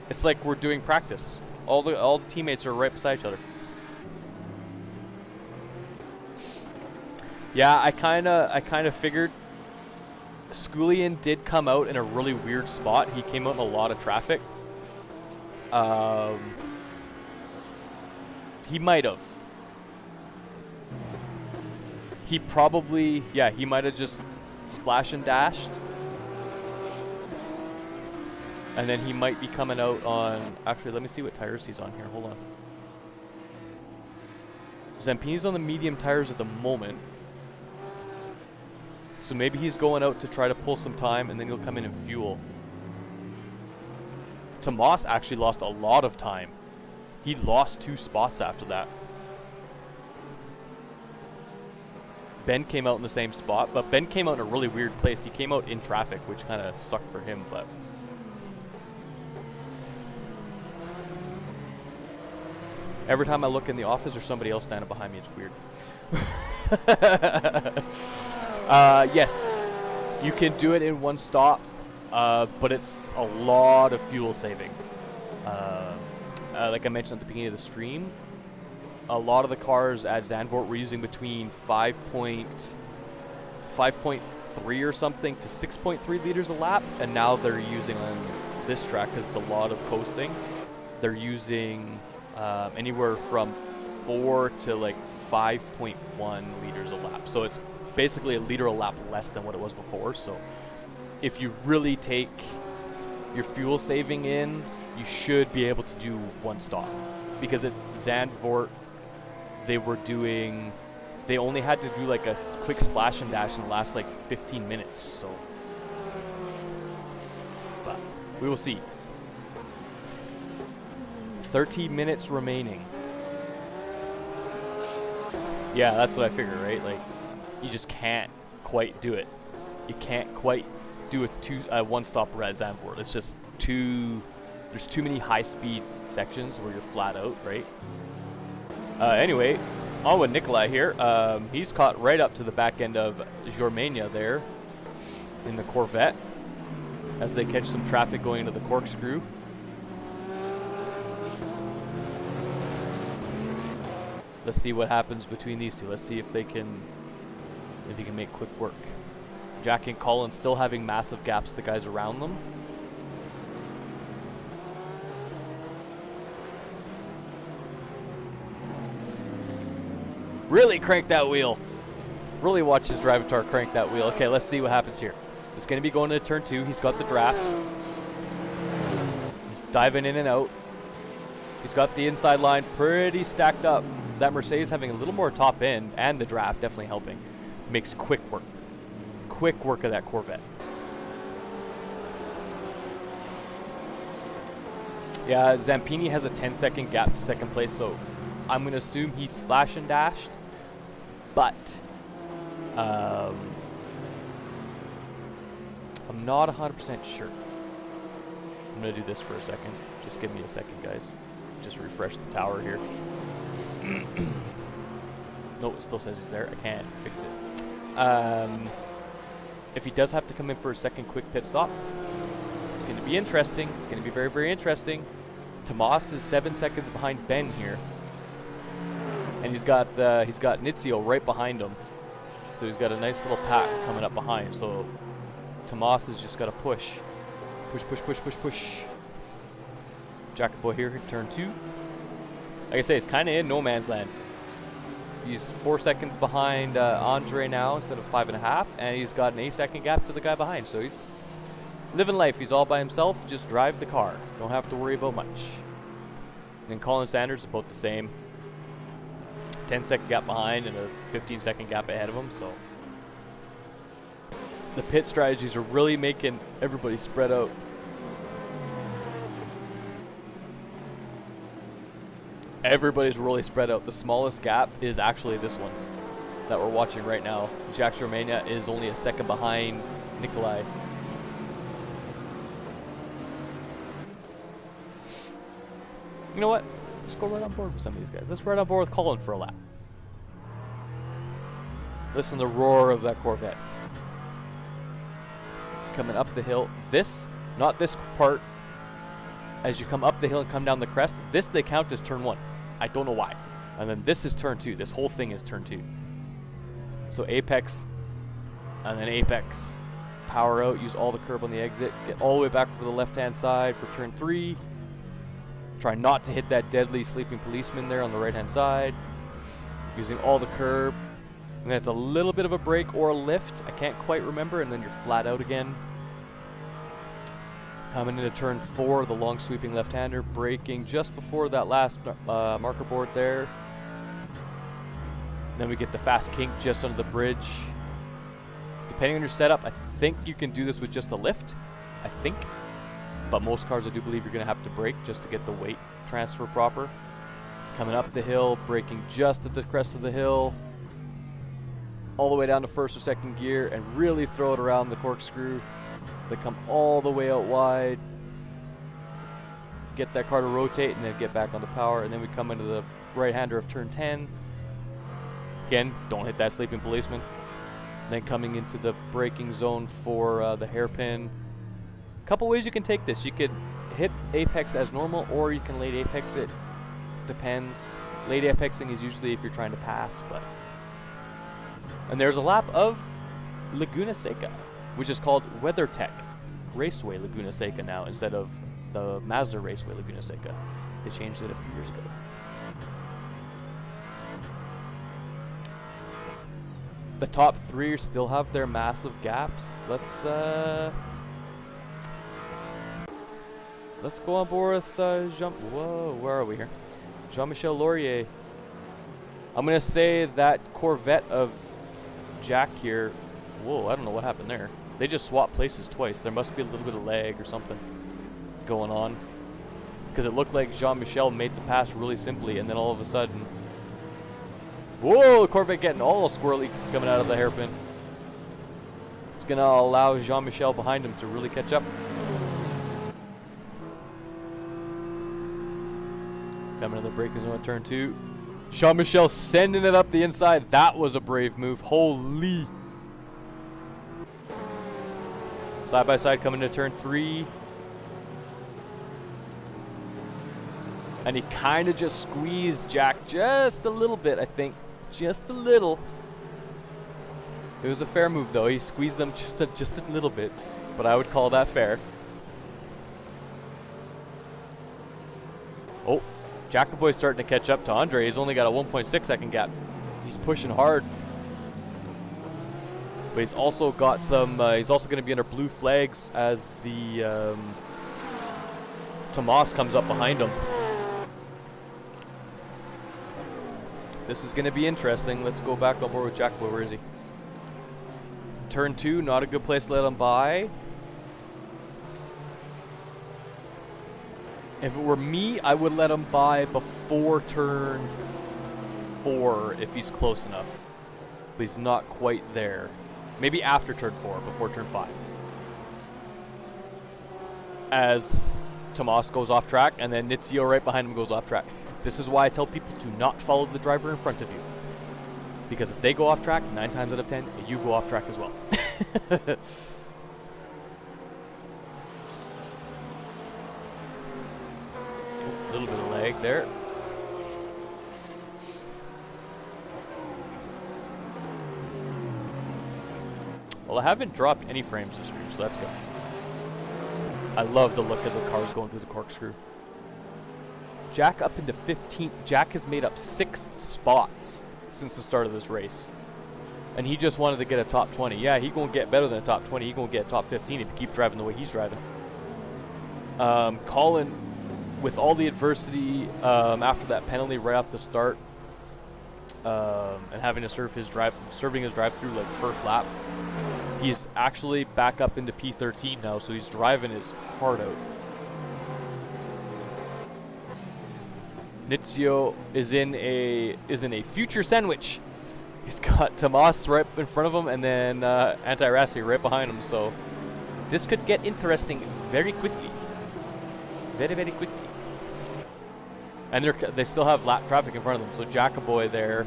It's like we're doing practice. All the teammates are right beside each other. Yeah, I kind of figured. Schoolian did come out in a really weird spot. He came out in a lot of traffic. He might have. He probably, yeah, he might have just splash and dashed. And then he might be coming out on, actually, let me see what tires he's on here. Hold on. Zampini's on the medium tires at the moment. So maybe he's going out to try to pull some time, and then he'll come in and fuel. Tomas actually lost a lot of time. He lost 2 spots after that. Ben came out in the same spot, but Ben came out in a really weird place. He came out in traffic, which kind of sucked for him, but... Every time I look in the office, there's somebody else standing behind me. It's weird. Yes, you can do it in one stop, but it's a lot of fuel saving. Like I mentioned at the beginning of the stream, a lot of the cars at Zandvoort were using between 5.3 or something to 6.3 liters a lap, and now they're using on this track, because it's a lot of coasting, they're using anywhere from 4 to like 5.1 liters a lap. So it's basically a liter a lap less than what it was before. So if you really take your fuel saving in, you should be able to do one stop, because at Zandvoort they only had to do like a quick splash and dash in the last like 15 minutes. So, but we will see. 30 minutes remaining. Yeah, that's what I figured, right? Like, you just can't quite do it. You can't quite do a one-stop at Zandvoort. It's just there's too many high-speed sections where you're flat out, right? Anyway, on with Nikolai here. He's caught right up to the back end of Jormania there in the Corvette as they catch some traffic going into the corkscrew. Let's see what happens between these two. Let's see if they can if he can make quick work. Jack and Colin still having massive gaps to the guys around them. Really crank that wheel. Really watch his drivatar crank that wheel. Okay, let's see what happens here. It's going to be going to turn 2. He's got the draft. He's diving in and out. He's got the inside line pretty stacked up. That Mercedes having a little more top end, and the draft definitely helping. Makes quick work. Quick work of that Corvette. Yeah, Zampini has a 10-second gap to second place, so I'm going to assume he splash and dashed. But I'm not 100% sure. I'm going to do this for a second. Just give me a second, guys. Just refresh the tower here. No, it still says he's there. I can't fix it. If he does have to come in for a second quick pit stop, it's going to be interesting. It's going to be very, very interesting. Tomas is 7 seconds behind Ben here. And he's got Nizio right behind him. So he's got a nice little pack coming up behind. So Tomas has just got to push. Push, push, push, push, push. Jacobo here, turn 2. Like I say, it's kind of in no man's land. He's 4 seconds behind Andre now instead of 5.5. And he's got an 8-second gap to the guy behind. So he's living life. He's all by himself. Just drive the car. Don't have to worry about much. And Colin Sanders is about the same. 10-second gap behind and a 15-second gap ahead of him. So the pit strategies are really making everybody spread out. Everybody's really spread out. The smallest gap is actually this one that we're watching right now. Jack Romania is only a second behind Nikolai. You know what? Let's go right on board with some of these guys. Let's ride on board with Colin for a lap. Listen to the roar of that Corvette. Coming up the hill. This, not this part. As you come up the hill and come down the crest, this they count as turn 1. I don't know why. And then this is turn 2. This whole thing is turn 2. So apex, and then apex. Power out, use all the curb on the exit. Get all the way back over the left-hand side for turn 3. Try not to hit that deadly sleeping policeman there on the right-hand side. Using all the curb. And that's a little bit of a brake or a lift. I can't quite remember. And then you're flat out again. Coming into turn 4, the long sweeping left-hander, braking just before that last marker board there. Then we get the fast kink just under the bridge. Depending on your setup, I think you can do this with just a lift. I think. But most cars, I do believe you're going to have to brake just to get the weight transfer proper. Coming up the hill, braking just at the crest of the hill. All the way down to first or second gear and really throw it around the corkscrew. They come all the way out wide. Get that car to rotate and then get back on the power. And then we come into the right-hander of turn 10. Again, don't hit that sleeping policeman. Then coming into the braking zone for the hairpin. Couple ways you can take this. You could hit apex as normal, or you can late apex it. Depends. Late apexing is usually if you're trying to pass, but. And there's a lap of Laguna Seca, which is called WeatherTech Raceway Laguna Seca now instead of the Mazda Raceway Laguna Seca. They changed it a few years ago. The top 3 still have their massive gaps. Let's go on board with where are we here? Jean-Michel Laurier. I'm gonna say that Corvette of Jack here. Whoa, I don't know what happened there. They just swapped places twice. There must be a little bit of lag or something going on. Because it looked like Jean-Michel made the pass really simply, and then all of a sudden... Whoa, the Corvette getting all squirrely coming out of the hairpin. It's going to allow Jean-Michel behind him to really catch up. Coming to the braking zone at turn 2. Jean-Michel sending it up the inside. That was a brave move. Holy... Side by side coming to turn 3. And he kind of just squeezed Jack just a little bit, I think. Just a little. It was a fair move, though. He squeezed them just a little bit, but I would call that fair. Oh, Jacoboy's starting to catch up to Andre. He's only got a 1.6 second gap. He's pushing hard. But he's also got some, he's also going to be under blue flags as the Tomas comes up behind him. This is going to be interesting. Let's go back on board with Jacoboy. Where is he? Turn 2, not a good place to let him by. If it were me, I would let him by before turn 4 if he's close enough. But he's not quite there. Maybe after turn 4, before turn 5. As Tomas goes off track, and then Nizio right behind him goes off track. This is why I tell people to not follow the driver in front of you. Because if they go off track, 9 times out of 10, you go off track as well. A little bit of lag there. Well, I haven't dropped any frames this stream, so that's good. I love the look of the cars going through the corkscrew. Jack up into 15th. Jack has made up 6 spots since the start of this race. And he just wanted to get a top 20. Yeah, he gonna get better than a top 20. He gonna get a top 15 if he keeps driving the way he's driving. Colin, with all the adversity after that penalty right off the start, and having to serving his drive through like first lap, he's actually back up into P13 now, so he's driving his heart out. Nizio is in a future sandwich. He's got Tomas right in front of him, and then Anti-Rassi right behind him. So this could get interesting very quickly, very quickly. And they still have lap traffic in front of them. So Jacoboy there,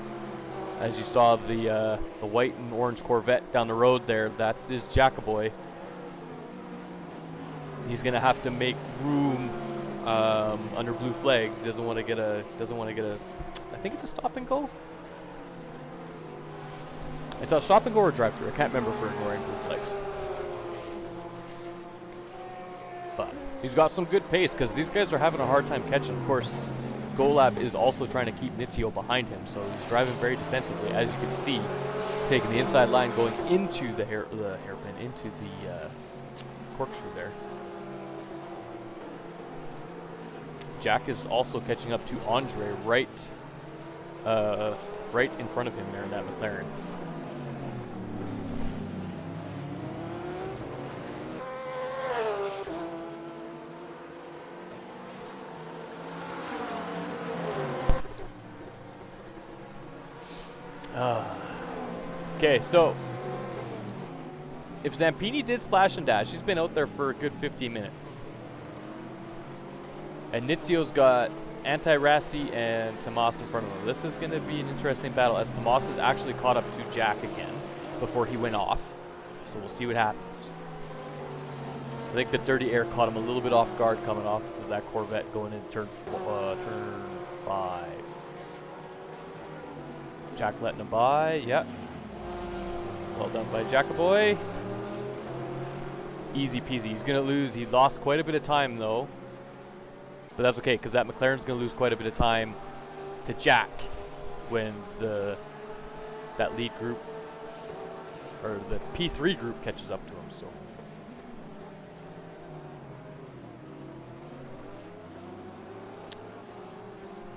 as you saw the white and orange Corvette down the road there, that is Jacoboy. He's gonna have to make room under blue flags. He doesn't want to get a. I think it's a stop and go. It's a stop and go or drive through. I can't remember for ignoring blue flags. But he's got some good pace because these guys are having a hard time catching. Of course, Golab is also trying to keep Nizio behind him, so he's driving very defensively, as you can see, taking the inside line, going into the hairpin, into the corkscrew there. Jack is also catching up to Andre right in front of him there in that McLaren. Okay, so if Zampini did splash and dash, he's been out there for a good 15 minutes. And Nizio's got Anti-Rassi and Tomas in front of him. This is going to be an interesting battle, as Tomas has actually caught up to Jack again before he went off. So we'll see what happens. I think the dirty air caught him a little bit off guard coming off of that Corvette going into turn 5. Jack letting him by. Yep. Well done by Jacoboy. Easy peasy. He's going to lose. He lost quite a bit of time, though. But that's okay, because that McLaren's going to lose quite a bit of time to Jack when that lead group, or the P3 group, catches up to him. So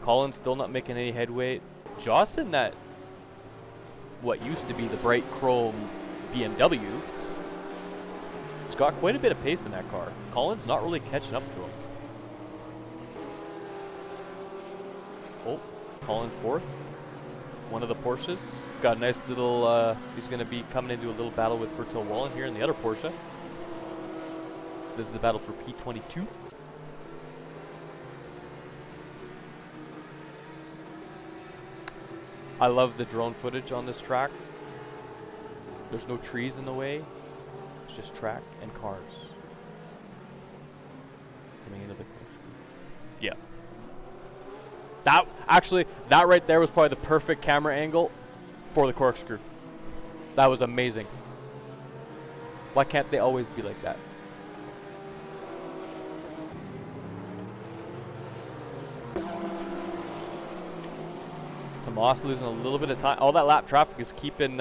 Colin's still not making any headway. Joss in that what used to be the bright chrome BMW, it's got quite a bit of pace in that car. Colin's not really catching up to him. Oh, Colin fourth. One of the Porsches. Got a nice little, he's going to be coming into a little battle with Bertil Wallen here in the other Porsche. This is the battle for P22. I love the drone footage on this track. There's no trees in the way. It's just track and cars. Coming into the corkscrew. Yeah. That right there was probably the perfect camera angle for the corkscrew. That was amazing. Why can't they always be like that? Tomas losing a little bit of time. All that lap traffic is keeping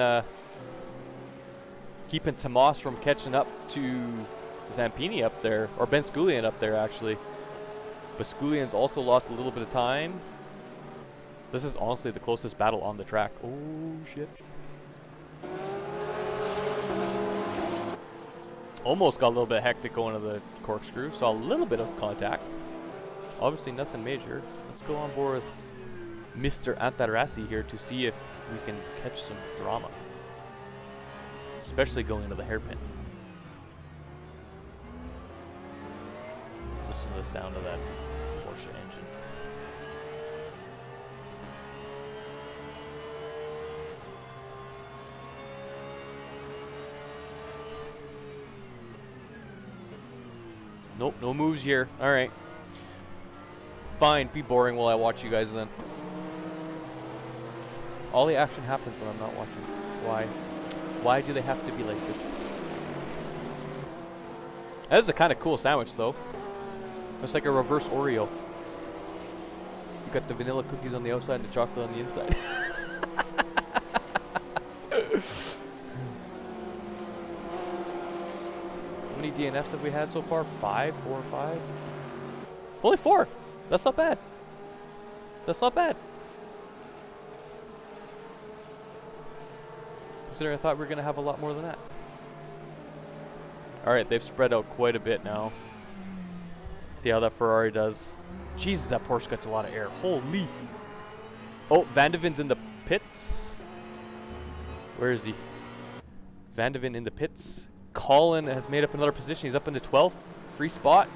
Tomas from catching up to Zampini up there, or Ben Sculian up there actually. But Sculian's also lost a little bit of time. This is honestly the closest battle on the track. Oh shit. Almost got a little bit hectic going to the corkscrew. Saw a little bit of contact. Obviously nothing major. Let's go on board with Mr. Antarasi here to see if we can catch some drama. Especially going into the hairpin. Listen to the sound of that Porsche engine. Nope, no moves here. Alright. Fine, be boring while I watch you guys then. All the action happens when I'm not watching. Why? Why do they have to be like this? That is a kind of cool sandwich though. It's like a reverse Oreo. You got the vanilla cookies on the outside and the chocolate on the inside. How many DNFs have we had so far? 5? 4 or 5? Only 4! That's not bad. That's not bad. Considering I thought we were going to have a lot more than that. Alright, they've spread out quite a bit now. See how that Ferrari does. Jesus, that Porsche gets a lot of air. Holy. Oh, Van de Ven's in the pits. Where is he? Van de Ven in the pits. Colin has made up another position. He's up into 12th. Free spot.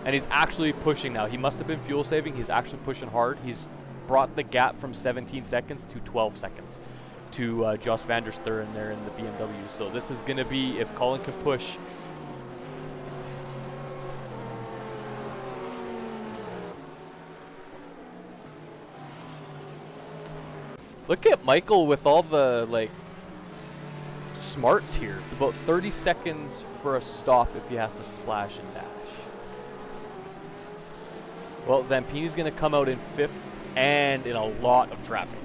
And he's actually pushing now. He must have been fuel saving. He's actually pushing hard. He's brought the gap from 17 seconds to 12 seconds to Jos van der Steur there in the BMW. So this is going to be, if Colin can push. Look at Michael with all the, like, smarts here. It's about 30 seconds for a stop if he has to splash and dash. Well, Zampini's going to come out in 5th and in a lot of traffic.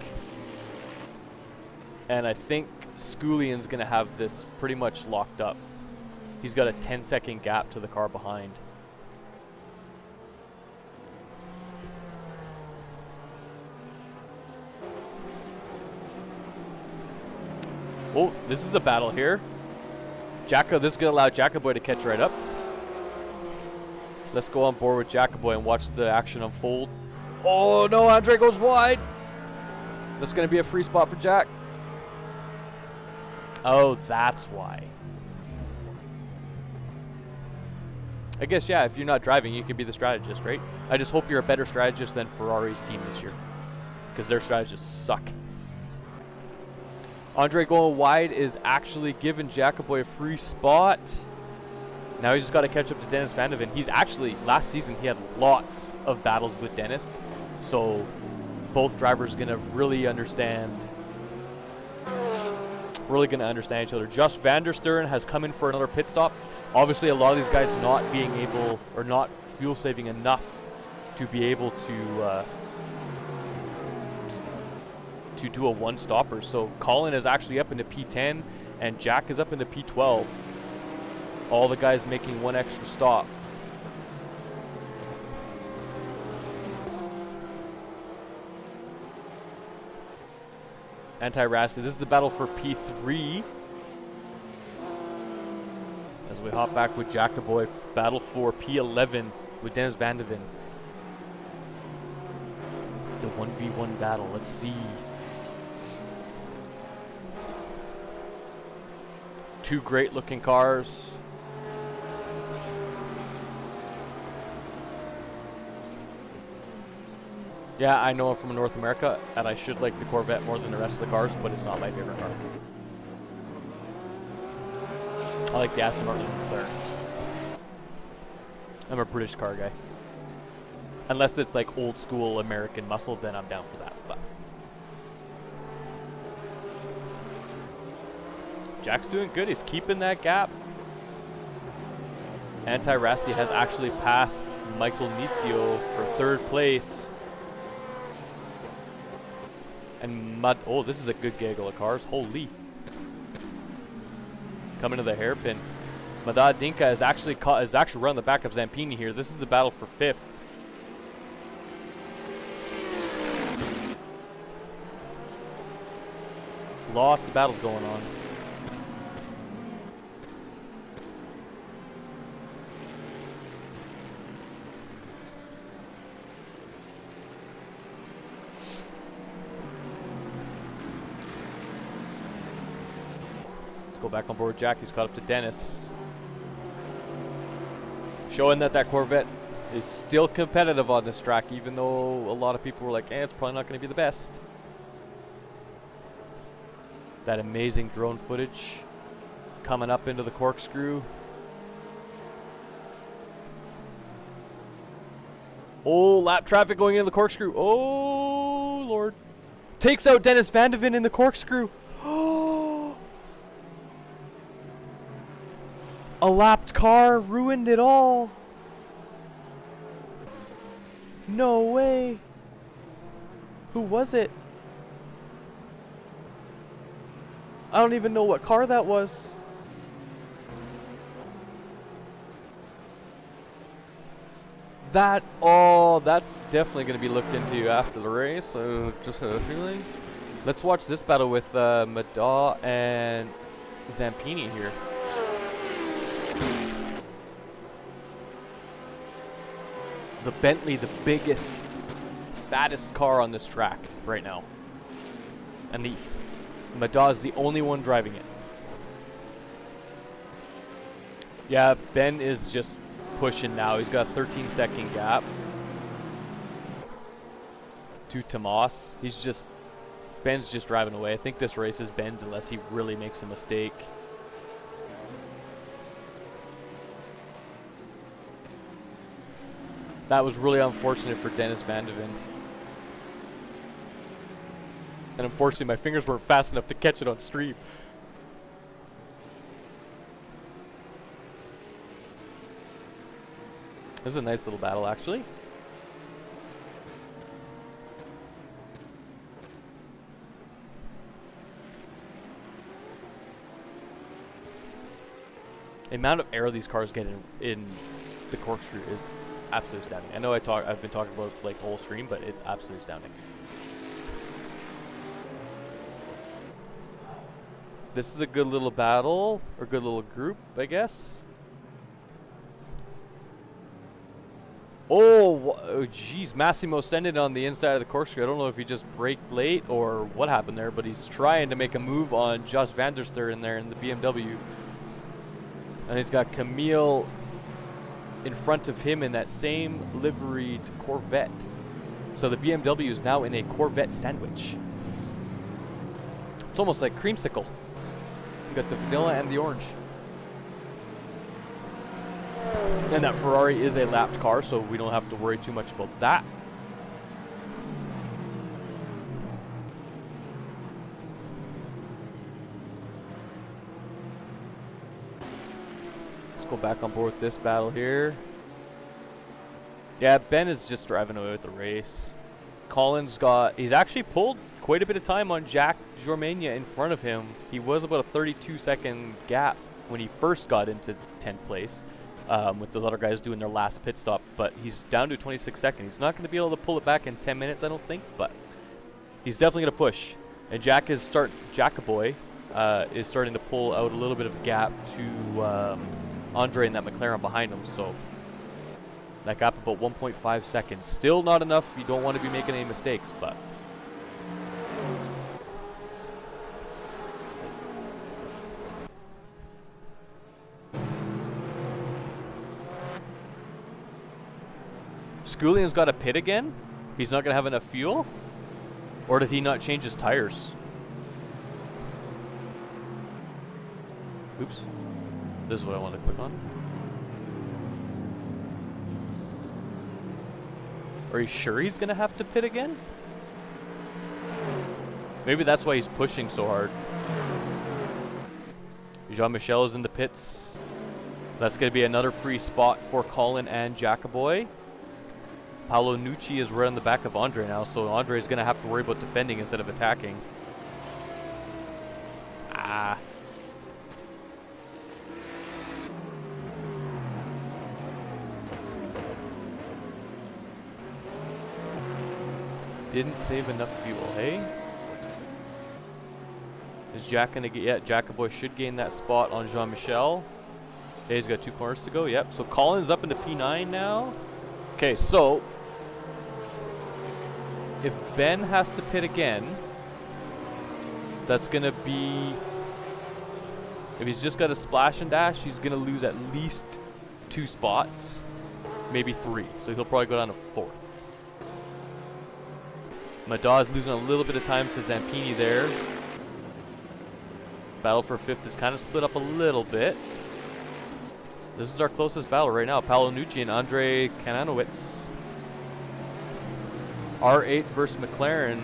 And I think Sculian's going to have this pretty much locked up. He's got a 10-second gap to the car behind. Oh, this is a battle here. Jacka, this is going to allow Jackaboy to catch right up. Let's go on board with Jackaboy and watch the action unfold. Oh no, Andre goes wide. That's going to be a free spot for Jack. Oh, that's why. I guess, yeah, if you're not driving, you can be the strategist, right? I just hope you're a better strategist than Ferrari's team this year, because their strategists suck. Andre going wide is actually giving Jackaboy a free spot. Now he's just got to catch up to Dennis Van de Ven. He's actually, last season, he had lots of battles with Dennis. So both drivers going to really understand each other. Jos van der Steur has come in for another pit stop. Obviously, a lot of these guys not being able, or not fuel saving enough to be able to do a one stopper. So Colin is actually up into P10 and Jack is up into P12. All the guys making one extra stop. Anti-Rasta. This is the battle for P3. As we hop back with Jackaboy. Battle for P11 with Dennis Van de Ven. The 1v1 battle. Let's see. Two great looking cars. Yeah, I know I'm from North America, and I should like the Corvette more than the rest of the cars, but it's not my favorite car. I like the Aston Martin McLaren. I'm a British car guy. Unless it's like old school American muscle, then I'm down for that. But Jack's doing good. He's keeping that gap. Anti-Rasti has actually passed Michael Nizio for 3rd place. And oh, this is a good gaggle of cars. Holy. Coming to the hairpin. Madad Dinka is actually run the back of Zampini here. This is the battle for 5th. Lots of battles going on. Go back on board Jack. He's caught up to Dennis. Showing that Corvette is still competitive on this track, even though a lot of people were like, it's probably not going to be the best. That amazing drone footage coming up into the corkscrew. Oh, lap traffic going into the corkscrew. Oh, Lord. Takes out Dennis Van de Ven in the corkscrew. A lapped car ruined it all. No way. Who was it? I don't even know what car that was. That's definitely going to be looked into after the race. So just had a feeling. Let's watch this battle with Mada and Zampini here. The Bentley, the biggest, fattest car on this track right now. And the Mada is the only one driving it. Yeah, Ben is just pushing now. He's got a 13-second gap to Tomas. Ben's just driving away. I think this race is Ben's unless he really makes a mistake. That was really unfortunate for Dennis Van de Ven. And unfortunately, my fingers weren't fast enough to catch it on stream. This is a nice little battle, actually. The amount of air these cars get in the corkscrew is absolutely astounding. I know I've been talking about it for like the whole stream, but it's absolutely astounding. This is a good little battle, or good little group, I guess. Oh, geez. Massimo sent it on the inside of the corkscrew. I don't know if he just braked late or what happened there, but he's trying to make a move on Jos van der Ster in there in the BMW. And he's got Camille in front of him in that same liveried Corvette. So the BMW is now in a Corvette sandwich. It's almost like creamsicle. You got the vanilla and the orange. And that Ferrari is a lapped car, so we don't have to worry too much about that. Let's go back on board with this battle here. Yeah, Ben is just driving away with the race. He's actually pulled quite a bit of time on Jack Jormania in front of him. He was about a 32-second gap when he first got into 10th place. With those other guys doing their last pit stop, but he's down to 26 seconds. He's not going to be able to pull it back in 10 minutes, I don't think, but he's definitely going to push. And Jackaboy is starting to pull out a little bit of a gap to Andre and that McLaren behind him, so that gap about 1.5 seconds. Still not enough. You don't want to be making any mistakes, but Sculian's got a pit again? He's not going to have enough fuel? Or did he not change his tires? Oops. This is what I want to click on. Are you sure he's going to have to pit again? Maybe that's why he's pushing so hard. Jean-Michel is in the pits. That's going to be another free spot for Colin and Jack. Paolo Nucci is right on the back of Andre now, so Andre is going to have to worry about defending instead of attacking. Ah. Didn't save enough fuel, hey? Is Jack going to get... Yeah, Jack should gain that spot on Jean-Michel. Okay, he's got 2 corners to go, yep. So Colin's up into P9 now. Okay, so... if Ben has to pit again, that's going to be... if he's just got a splash and dash, he's going to lose at least 2 spots. Maybe 3. So he'll probably go down to 4th. Madaw is losing a little bit of time to Zampini there. Battle for 5th is kind of split up a little bit. This is our closest battle right now. Paolo Nucci and Andre Kananowicz. R8 versus McLaren.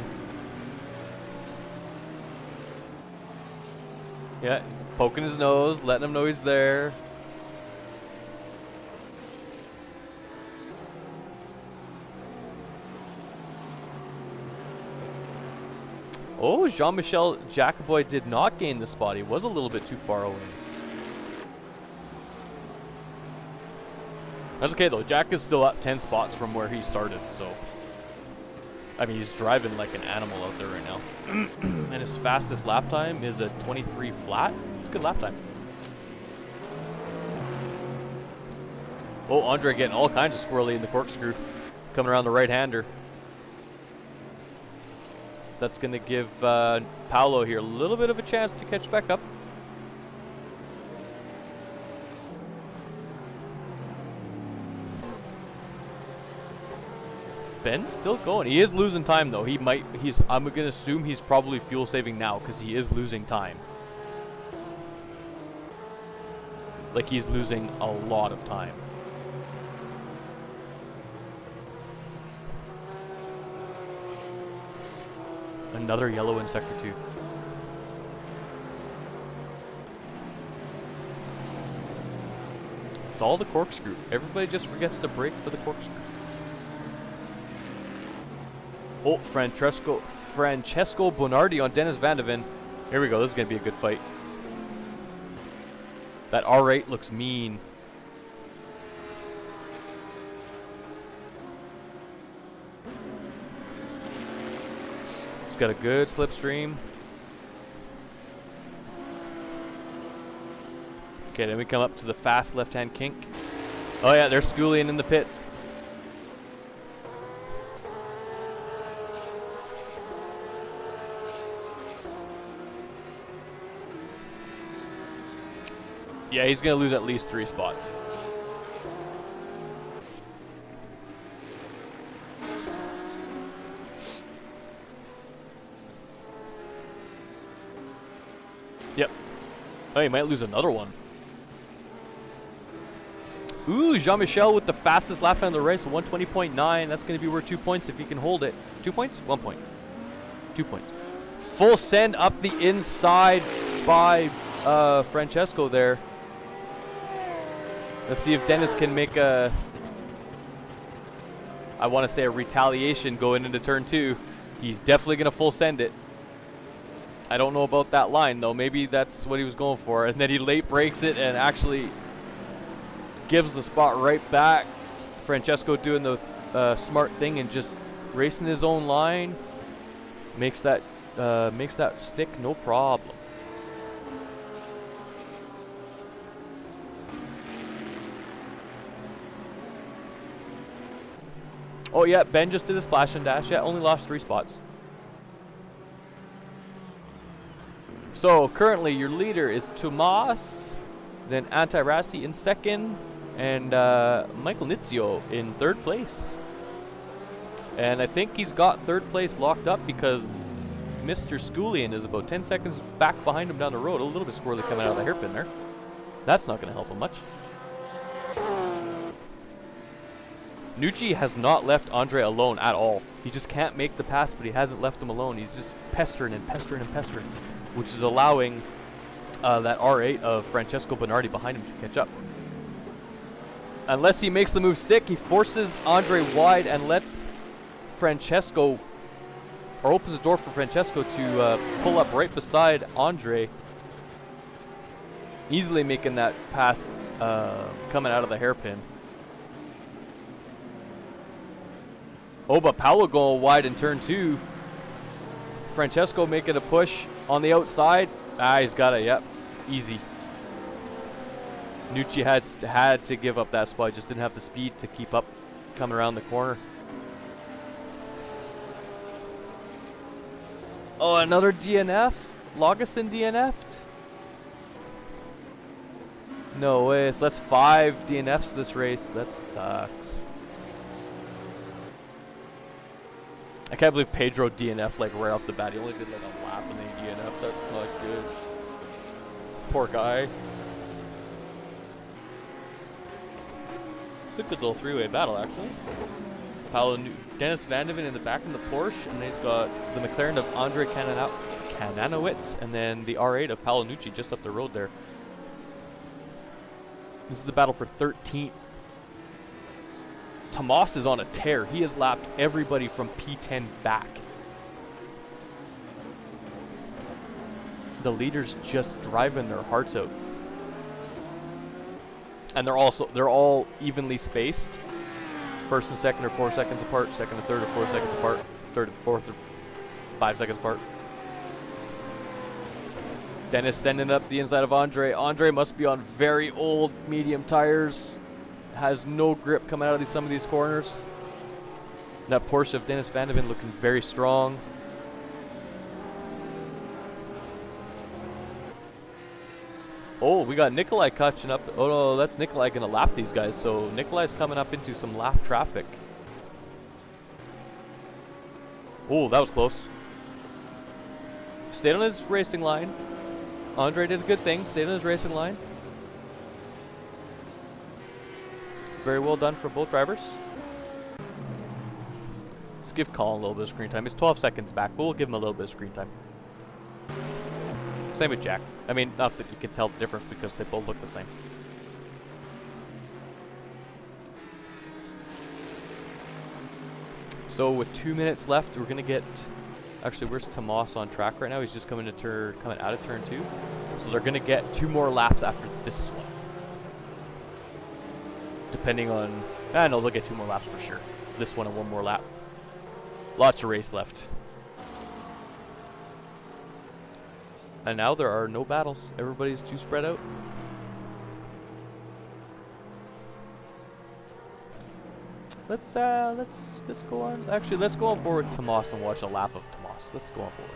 Yeah, poking his nose, letting him know he's there. Oh, Jean-Michel Jacoboy did not gain the spot. He was a little bit too far away. That's okay though. Jack is still up 10 spots from where he started, so... I mean, he's driving like an animal out there right now. And his fastest lap time is a 23 flat. It's a good lap time. Oh, Andre getting all kinds of squirrely in the corkscrew. Coming around the right-hander. That's going to give Paolo here a little bit of a chance to catch back up. Ben's still going. He is losing time though. I'm going to assume he's probably fuel saving now because he is losing time. Like he's losing a lot of time. Another yellow in Sector 2. It's all the corkscrew. Everybody just forgets to brake for the corkscrew. Oh, Francesco Bonardi on Dennis Van de Ven. Here we go. This is going to be a good fight. That R8 looks mean. He's got a good slipstream. Okay, then we come up to the fast left-hand kink. Oh yeah, there's Schoolian in the pits. Yeah, he's going to lose at least 3 spots. Yep. Oh, he might lose another one. Ooh, Jean-Michel with the fastest lap time of the race, 120.9. That's going to be worth 2 points if he can hold it. 2 points? 1 point. 2 points. Full send up the inside by Francesco there. Let's see if Dennis can make a, I want to say a retaliation going into turn 2. He's definitely going to full send it. I don't know about that line though. Maybe that's what he was going for. And then he late breaks it and actually gives the spot right back. Francesco doing the smart thing and just racing his own line. Makes that stick no problem. Oh yeah, Ben just did a splash and dash. Yeah, only lost 3 spots. So currently your leader is Tomas, then Antirassi in 2nd, and Michael Nizio in 3rd place. And I think he's got 3rd place locked up because Mr. Schoolian is about 10 seconds back behind him down the road. A little bit squirrely coming out of the hairpin there. That's not going to help him much. Nucci has not left Andre alone at all. He just can't make the pass, but he hasn't left him alone. He's just pestering and pestering and pestering, which is allowing that R8 of Francesco Bernardi behind him to catch up. Unless he makes the move stick, he forces Andre wide and lets Francesco, or opens the door for Francesco to pull up right beside Andre, easily making that pass coming out of the hairpin. Oh, but Paolo going wide in turn 2. Francesco making a push on the outside. Ah, he's got it. Yep, easy. Nucci had to give up that spot. Just didn't have the speed to keep up coming around the corner. Oh, another DNF? Lagesson DNF'd? No way. So that's 5 DNFs this race. That sucks. I can't believe Pedro DNF like right off the bat. He only did like a lap and then he DNF. That's not good. Poor guy. It's a good little 3-way battle actually. Dennis Van de Ven in the back in the Porsche, and then he's got the McLaren of Andre Kananowicz, and then the R8 of Paolo Nucci just up the road there. This is the battle for 13th. Tomas is on a tear. He has lapped everybody from P10 back. The leaders just driving their hearts out. And they're all evenly spaced. First and second are 4 seconds apart. Second and third are 4 seconds apart. Third and fourth are 5 seconds apart. Dennis sending up the inside of Andre. Andre must be on very old medium tires. Has no grip coming out of some of these corners. That Porsche of Dennis Van de Ven looking very strong. Oh, we got Nikolai catching up. Oh no, that's Nikolai gonna lap these guys. So Nikolai's coming up into some lap traffic. Oh, that was close. Stayed on his racing line. Andre did a good thing. Stayed on his racing line. Very well done for both drivers. Let's give Colin a little bit of screen time. He's 12 seconds back, but we'll give him a little bit of screen time. Same with Jack. I mean, not that you can tell the difference because they both look the same. So with 2 minutes left, we're gonna get. Actually, where's Tomas on track right now? He's just coming out of turn 2. So they're gonna get 2 more laps after this one. Depending on, no, they'll get 2 more laps for sure. This one and 1 more lap. Lots of race left. And now there are no battles. Everybody's too spread out. Let's go on. Actually, let's go on board with Tomas and watch a lap of Tomas. Let's go on board.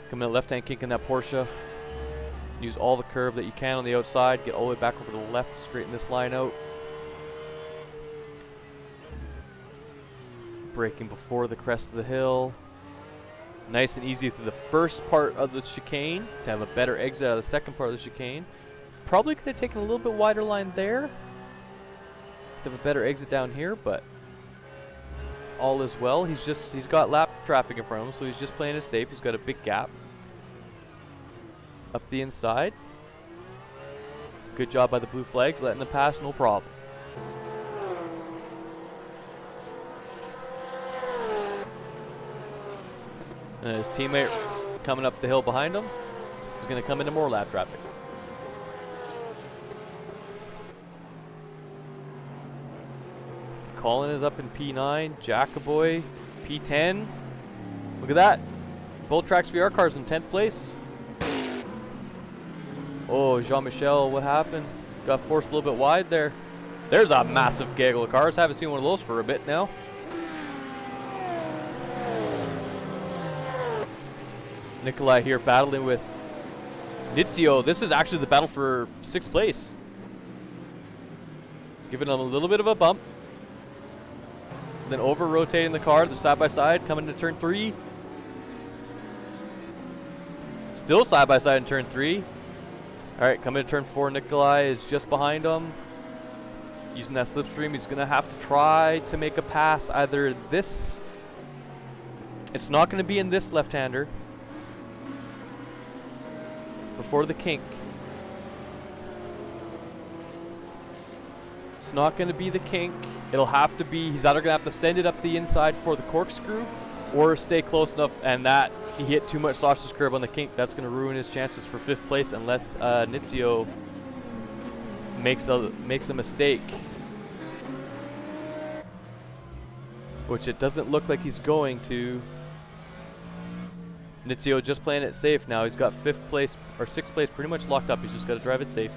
Come in left-hand kink in that Porsche. Use all the curve that you can on the outside. Get all the way back over to the left. Straighten this line out. Braking before the crest of the hill. Nice and easy through the first part of the chicane to have a better exit out of the second part of the chicane. Probably could have taken a little bit wider line there to have a better exit down here, but all is well. He's got lap traffic in front of him, so he's just playing it safe. He's got a big gap up the inside. Good job by the blue flags, letting them pass, no problem. And his teammate coming up the hill behind him is going to come into more lap traffic. Colin is up in P9, Jackaboy P10. Look at that. Both Tracksvr cars in 10th place. Oh, Jean-Michel, what happened? Got forced a little bit wide there. There's a massive gaggle of cars. Haven't seen one of those for a bit now. Nikolai here battling with Nizio. This is actually the battle for 6th place. Giving him a little bit of a bump. Then over rotating the car, they're side by side, coming to turn 3. Still side by side in turn 3. Alright, coming to turn 4, Nikolai is just behind him. Using that slipstream, he's gonna have to try to make a pass. Either this, it's not gonna be in this left-hander. for the kink. It's not going to be the kink. It'll have to be, he's either going to have to send it up the inside for the corkscrew or stay close enough, and that he hit too much sausage curb on the kink. That's going to ruin his chances for 5th place unless Nizio makes a mistake, which it doesn't look like he's going to. Nizio just playing it safe now. He's got 5th place or 6th place pretty much locked up. He's just got to drive it safe.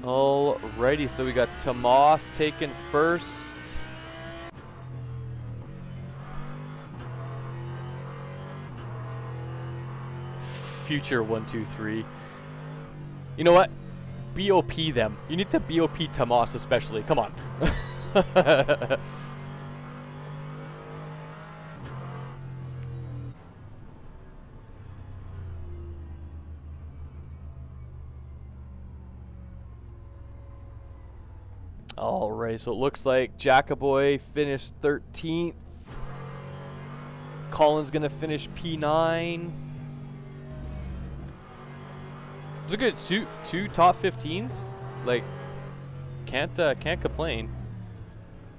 Alrighty, so we got Tomas taken first. Future 123. You know what? BOP them. You need to BOP Tomas especially. Come on. Alright, so it looks like Jackaboy finished 13th. Colin's gonna finish P9. It's a good two top 15s. Like, can't complain.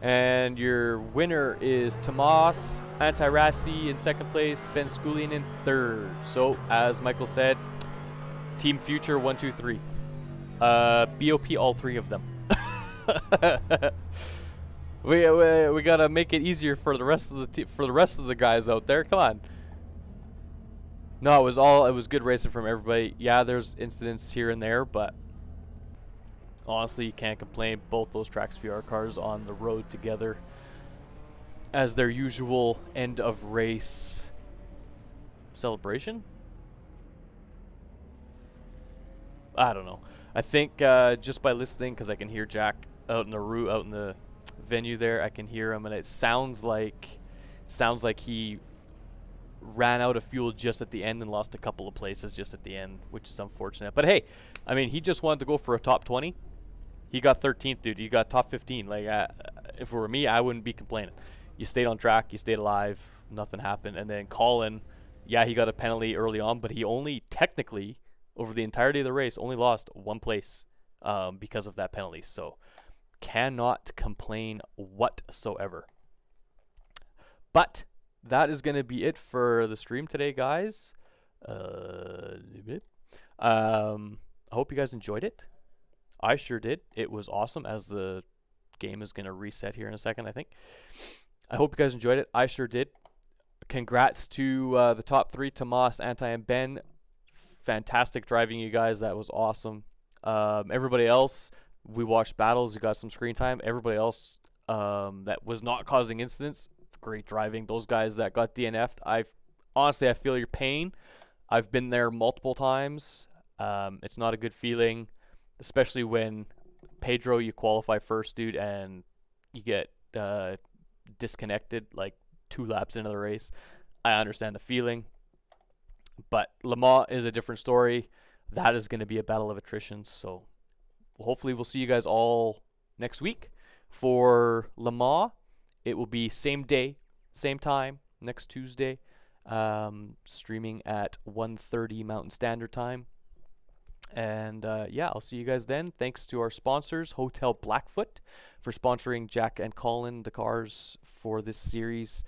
And your winner is Tomas Antirasi in 2nd place, Ben Sculian in 3rd. So as Michael said, Team Future 123. BOP all 3 of them. we gotta make it easier for the rest of the guys out there. Come on. No, it was good racing from everybody. Yeah, there's incidents here and there, but honestly, you can't complain. Both those Tracksvr cars on the road together as their usual end of race celebration. I don't know. I think just by listening, because I can hear Jack out in the venue there, I can hear him, and it sounds like he ran out of fuel just at the end and lost a couple of places just at the end, which is unfortunate. But hey, I mean, he just wanted to go for a top 20. He got 13th, dude. You got top 15. Like, if it were me, I wouldn't be complaining. You stayed on track. You stayed alive. Nothing happened. And then Colin, yeah, he got a penalty early on, but he only technically, over the entirety of the race, only lost 1 place because of that penalty. So cannot complain whatsoever. But that is going to be it for the stream today, guys. I hope you guys enjoyed it. I sure did. It was awesome, as the game is going to reset here in a second, I think. I hope you guys enjoyed it. I sure did. Congrats to the top 3, Tomas, Anti, and Ben. Fantastic driving, you guys. That was awesome. Everybody else, we watched battles. You got some screen time. Everybody else that was not causing incidents, great driving. Those guys that got DNF'd, honestly, I feel your pain. I've been there multiple times. It's not a good feeling, especially when Pedro, you qualify first, dude, and you get disconnected like 2 laps into the race. I understand the feeling. But Le Mans is a different story. That is going to be a battle of attrition. So hopefully we'll see you guys all next week for Le Mans. It will be same day, same time, next Tuesday. Streaming at 1:30 Mountain Standard Time. And yeah, I'll see you guys then. Thanks to our sponsors, Hotel Blackfoot, for sponsoring Jack and Colin, the cars, for this series.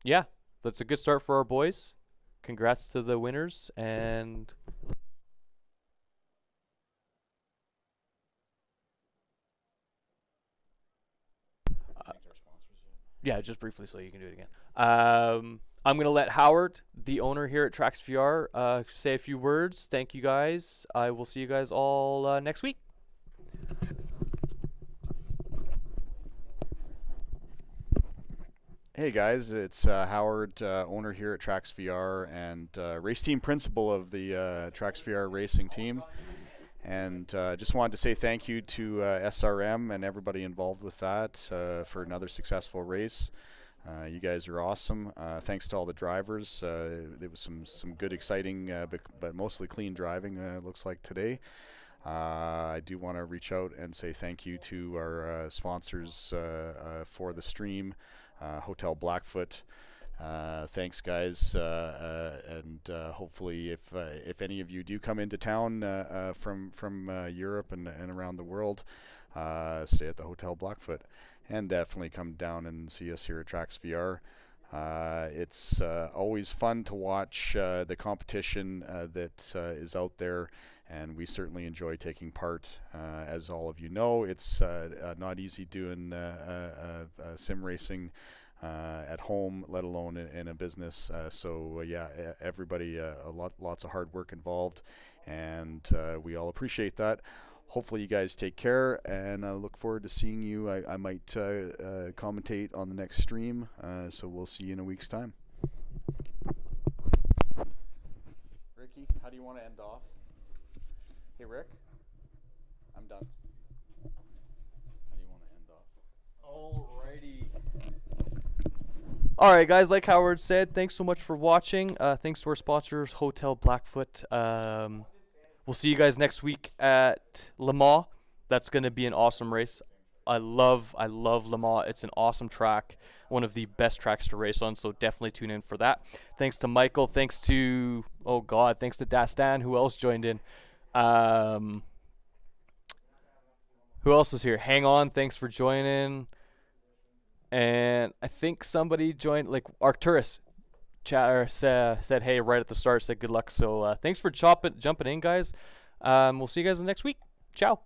Yeah, that's a good start for our boys. Congrats to the winners, and yeah, just briefly so you can do it again. I'm going to let Howard, the owner here at Tracksvr, say a few words. Thank you, guys. I will see you guys all next week. Hey guys, it's Howard, owner here at Tracksvr and race team principal of the Tracksvr racing team. And just wanted to say thank you to SRM and everybody involved with that for another successful race. You guys are awesome. Thanks to all the drivers. There was some good, exciting, but mostly clean driving, looks like today. I do want to reach out and say thank you to our sponsors for the stream, Hotel Blackfoot. Thanks, guys, and hopefully, if any of you do come into town from Europe and around the world, stay at the Hotel Blackfoot, and definitely come down and see us here at Tracksvr. It's always fun to watch the competition that is out there, and we certainly enjoy taking part. As all of you know, it's not easy doing sim racing at home, let alone in a business. So yeah, everybody, lots of hard work involved, and we all appreciate that. Hopefully you guys take care, and I look forward to seeing you. I might commentate on the next stream, so we'll see you in a week's time. Ricky, how do you want to end off? Hey Rick, I'm done. How do you want to end off? Alrighty. Alright guys, like Howard said, thanks so much for watching. Thanks to our sponsors, Hotel Blackfoot. We'll see you guys next week at Le Mans. That's going to be an awesome race. I love Le Mans. It's an awesome track, one of the best tracks to race on, so definitely tune in for that. Thanks to Michael, thanks to Dastan. Who else joined in? Who else was here? Hang On, thanks for joining. And I think somebody joined, like Arcturus. Chatter said hey right at the start, said good luck. So thanks for jumping in, guys. We'll see you guys next week. Ciao.